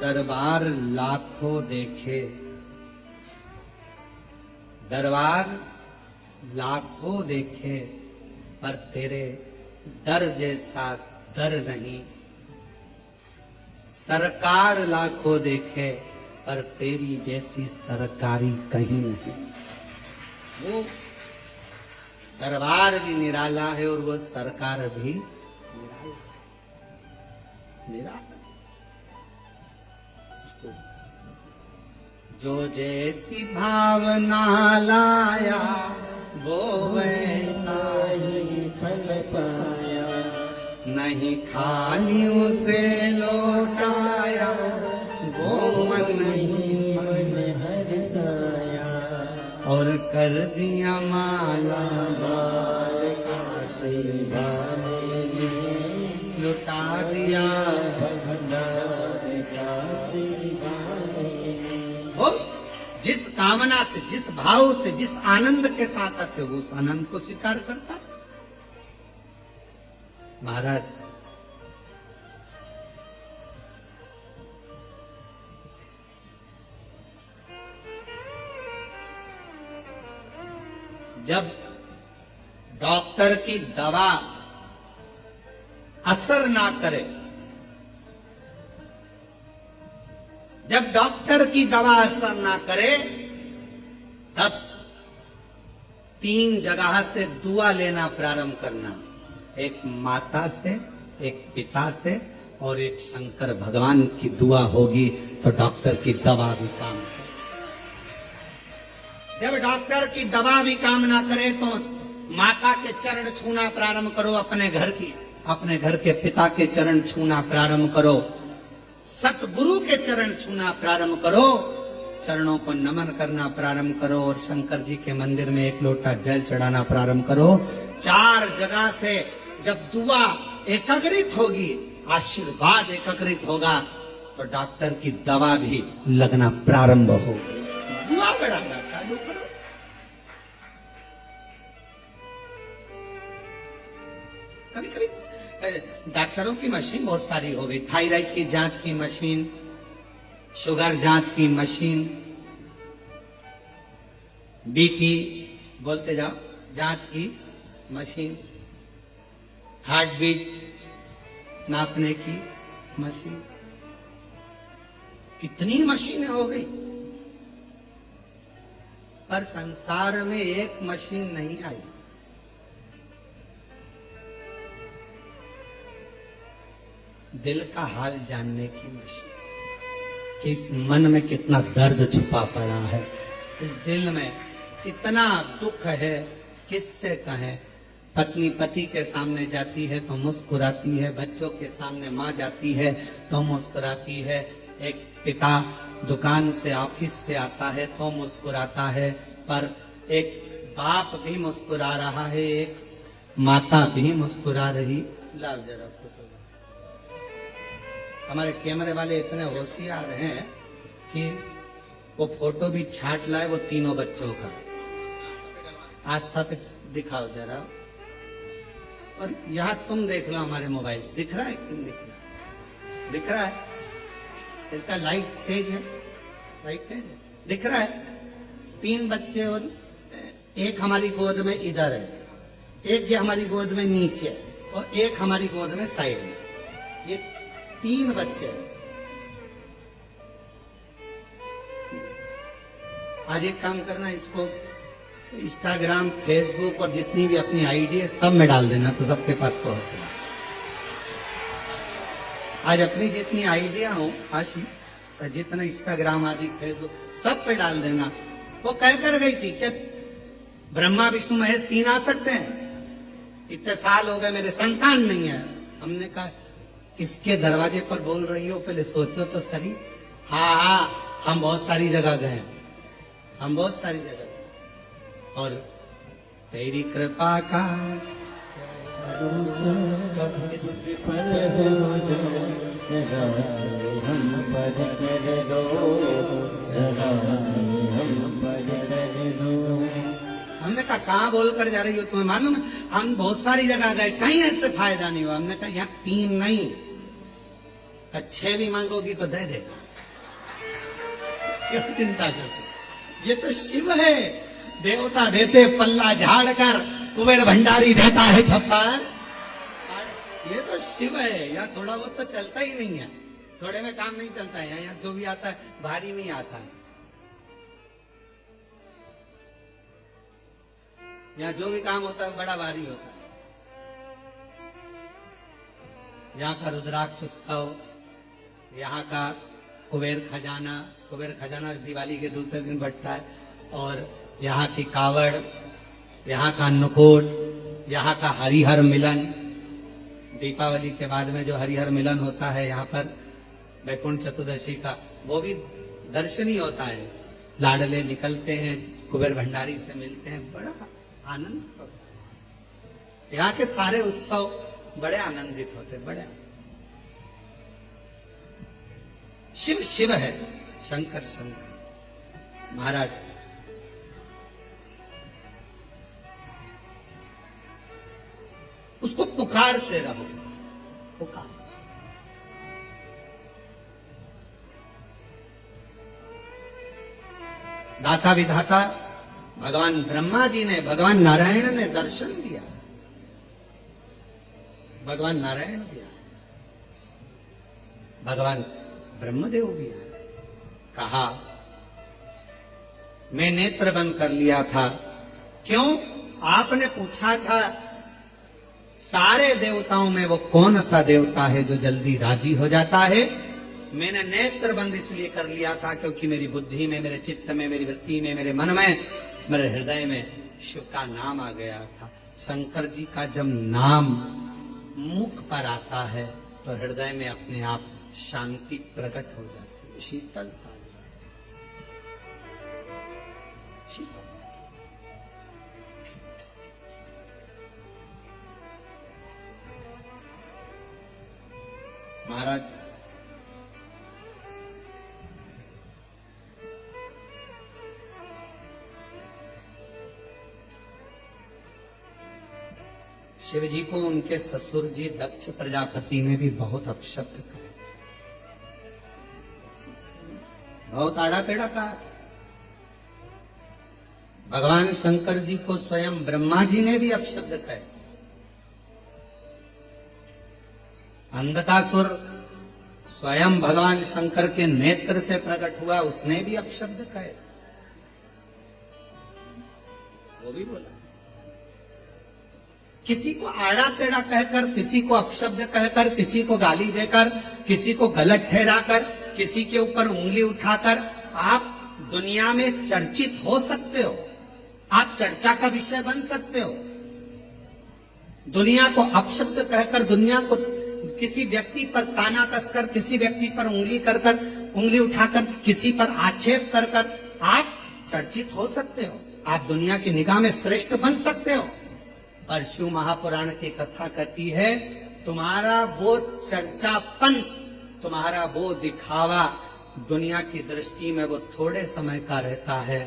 दरबार लाखों देखे, दरबार लाखों देखे, पर तेरे दर जैसा दर नहीं। सरकार लाखों देखे, पर तेरी जैसी सरकारी कहीं नहीं। वो दरबार भी निराला है और वो सरकार भी निराला। जो जैसी भावना लाया वो वैसा ही नहीं खाली उसे लौटाया, वो मन नहीं मन हर्षाया, और कर दिया माला माल का सिलवाने, लुटा दिया हो। जिस कामना से, जिस भाव से, जिस आनंद के साथ आते हो उस आनंद को स्वीकार करता महाराज। जब डॉक्टर की दवा असर ना करे, जब डॉक्टर की दवा असर ना करे, तब 3 जगह से दुआ लेना प्रारंभ करना। एक माता से, एक पिता से और एक शंकर भगवान की दुआ होगी तो डॉक्टर की दवा भी काम करे। जब डॉक्टर की दवा भी काम ना करे तो माता के चरण छूना प्रारंभ करो, अपने घर के पिता के चरण छूना प्रारंभ करो, सतगुरु के चरण छूना प्रारंभ करो, चरणों को नमन करना प्रारंभ करो और शंकर जी के मंदिर में 1 लोटा जल चढ़ाना प्रारंभ करो। 4 जगह से जब दुआ एकत्रित होगी, आशीर्वाद एकत्रित होगा, तो डॉक्टर की दवा भी लगना प्रारंभ होगी। दुआ बढ़ाना चालू करो। कभी कभी डॉक्टरों की मशीन बहुत सारी हो गई, थायराइड की जांच की मशीन, शुगर जांच की मशीन, बीपी बोलते जाओ जांच की मशीन, हार्ट बीट नापने की मशीन, कितनी मशीनें हो गई। पर संसार में एक मशीन नहीं आई, दिल का हाल जानने की मशीन। इस मन में कितना दर्द छुपा पड़ा है, इस दिल में कितना दुख है, किससे कहें। पत्नी पति के सामने जाती है तो मुस्कुराती है, बच्चों के सामने माँ जाती है तो मुस्कुराती है, एक पिता दुकान से ऑफिस से आता है तो मुस्कुराता है, पर एक बाप भी मुस्कुरा रहा है, एक माता भी मुस्कुरा रही। लाओ जरा फोटो। हमारे कैमरे वाले इतने होशियार हैं कि वो फोटो भी छांट लाए, वो तीनों बच्चों का। आस्था पे दिखाओ जरा, और यहाँ तुम देख लो हमारे मोबाइल से, दिख रहा है कि नहीं दिख रहा? दिख रहा है? इसका लाइट तेज है, लाइट तेज है, दिख रहा है? 3 बच्चे और एक हमारी गोद में इधर है, एक ये हमारी गोद में नीचे है और एक हमारी गोद में साइड में। ये 3 बच्चे हैं। आज एक काम करना, इसको इंस्टाग्राम, फेसबुक और जितनी भी अपनी आईडी है सब में डाल देना तो सबके पास पहुंच जाए। आज अपनी जितनी आइडिया हो, आज जितना इंस्टाग्राम आदि फेसबुक सब पे डाल देना। वो कह कर गई थी कि ब्रह्मा विष्णु महेश 3 आ सकते हैं, इतने साल हो गए मेरे संतान नहीं है। हमने कहा किसके दरवाजे पर बोल रही हो, पहले सोचो तो सही। हाँ, हम बहुत सारी जगह गए, हम बहुत सारी जगह गए, और तेरी कृपा का हमने कहा कहाँ बोल कर जा रही हो, तुम्हें मालूम है हम बहुत सारी जगह गए, कहीं ऐसे फायदा नहीं हुआ। हमने कहा यहाँ 3 नहीं, 6 भी मांगोगी तो दे देगा, क्यों चिंता करते। ये तो शिव है, देवता देते पल्ला झाड़ कर, कुबेर भंडारी देता है छप्पर। ये तो शिव है, यहाँ थोड़ा बहुत तो चलता ही नहीं है, थोड़े में काम नहीं चलता है। यहाँ जो भी आता है भारी में ही आता है, यहाँ जो भी काम होता है बड़ा भारी होता है। यहाँ का रुद्राक्ष उत्सव, यहाँ का कुबेर खजाना दिवाली के दूसरे दिन बढ़ता है, और यहाँ की कावड़, यहाँ का अन्नकूट, यहाँ का हरिहर मिलन, दीपावली के बाद में जो हरिहर मिलन होता है यहाँ पर वैकुंठ चतुर्दशी का, वो भी दर्शनीय होता है। लाडले निकलते हैं, कुबेर भंडारी से मिलते हैं, बड़ा आनंद होता है। यहाँ के सारे उत्सव बड़े आनंदित होते हैं, बड़े। शिव शिव है, शंकर शंकर। महाराज उसको पुकारते रहो, पुकार। दाता विधाता भगवान ब्रह्मा जी ने, भगवान नारायण ने दर्शन दिया, भगवान नारायण भी आए, भगवान ब्रह्मदेव भी आए। कहा मैं नेत्र बंद कर लिया था। क्यों? आपने पूछा था सारे देवताओं में वो कौन सा देवता है जो जल्दी राजी हो जाता है। मैंने नेत्र बंद इसलिए कर लिया था क्योंकि मेरी बुद्धि में, मेरे चित्त में, मेरी वृत्ति में, मेरे मन में, मेरे हृदय में शिव का नाम आ गया था। शंकर जी का जब नाम मुख पर आता है तो हृदय में अपने आप शांति प्रकट हो जाती है, शीतलता। महाराज शिव जी को उनके ससुर जी दक्ष प्रजापति ने भी बहुत अपशब्द कहा, बहुत आड़ा टेढ़ा कहा। भगवान शंकर जी को स्वयं ब्रह्मा जी ने भी अपशब्द कहे। अंधकासुर स्वयं भगवान शंकर के नेत्र से प्रकट हुआ, उसने भी अपशब्द कहे, वो भी बोला। किसी को आड़ा टेढ़ा कहकर, किसी को अपशब्द कहकर, किसी को गाली देकर, किसी को गलत ठहराकर, किसी के ऊपर उंगली उठाकर आप दुनिया में चर्चित हो सकते हो, आप चर्चा का विषय बन सकते हो। दुनिया को अपशब्द कहकर, दुनिया को किसी व्यक्ति पर ताना कसकर, किसी व्यक्ति पर उंगली कर कर, उंगली उठाकर, किसी पर आक्षेप कर कर आप चर्चित हो सकते हो, आप दुनिया की निगाह में श्रेष्ठ बन सकते हो। पर शिव महापुराण की कथा कहती है तुम्हारा वो चर्चापन, तुम्हारा वो दिखावा दुनिया की दृष्टि में वो थोड़े समय का रहता है,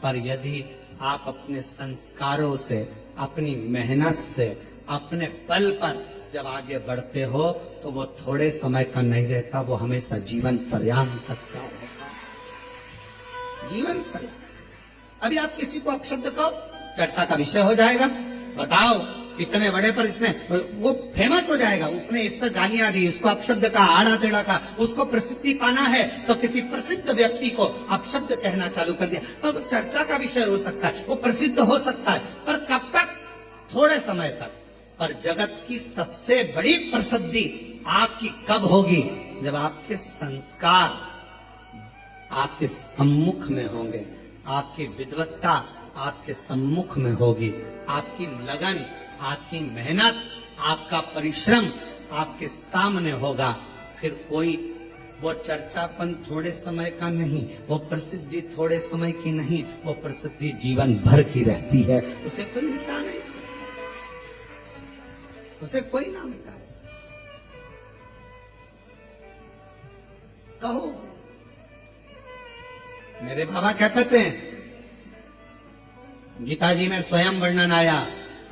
पर यदि आप अपने संस्कारों से, अपनी मेहनत से, अपने बल पर जब आगे बढ़ते हो तो वो थोड़े समय का नहीं रहता, वो हमेशा जीवन पर्यंत तक का रहता है, जीवन पर्यंत। अभी आप किसी को अपशब्द कहो, चर्चा का विषय हो जाएगा। बताओ इतने बड़े पर इसने, वो फेमस हो जाएगा, उसने इस पर गालियां दी, इसको अपशब्द का, आड़ा टेढ़ा का, उसको प्रसिद्धि पाना है तो किसी प्रसिद्ध व्यक्ति को अपशब्द कहना चालू कर दिया, तो वो चर्चा का विषय हो सकता है, वो प्रसिद्ध हो सकता है, पर कब तक? थोड़े समय तक। पर जगत की सबसे बड़ी प्रसिद्धि आपकी कब होगी? जब आपके संस्कार आपके सम्मुख में होंगे, आपकी विद्वत्ता आपके सम्मुख में होगी, आपकी लगन, आपकी मेहनत, आपका परिश्रम आपके सामने होगा। फिर कोई वो चर्चापन थोड़े समय का नहीं, वो प्रसिद्धि थोड़े समय की नहीं, वो प्रसिद्धि जीवन भर की रहती है, उसे कोई मिटा नहीं सकता, उसे कोई ना मिटाए। कहो, मेरे बाबा क्या कहते हैं, गीता जी में स्वयं वर्णन आया,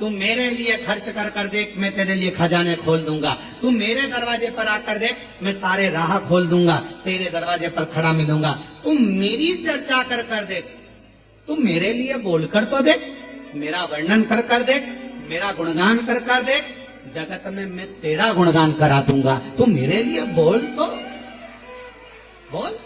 तू मेरे लिए खर्च कर कर देख, मैं तेरे लिए खजाने खोल दूंगा। तू मेरे दरवाजे पर आकर देख, मैं सारे राह खोल दूंगा, तेरे दरवाजे पर खड़ा मिलूंगा। तू मेरी चर्चा कर कर देख, तू मेरे लिए बोलकर तो देख, मेरा वर्णन कर कर देख, मेरा गुणगान कर कर देख, जगत में मैं तेरा गुणगान करा दूंगा। तू मेरे लिए बोल तो बोल।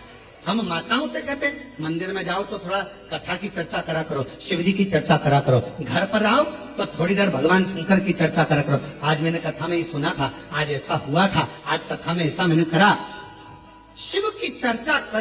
हम माताओं से कहते मंदिर में जाओ तो थोड़ा कथा की चर्चा करा करो, शिव जी की चर्चा करा करो, घर पर आओ तो थोड़ी देर भगवान शंकर की चर्चा करा करो। आज मैंने कथा में ही सुना था, आज ऐसा हुआ था, आज कथा में ऐसा मैंने करा। शिव की चर्चा कर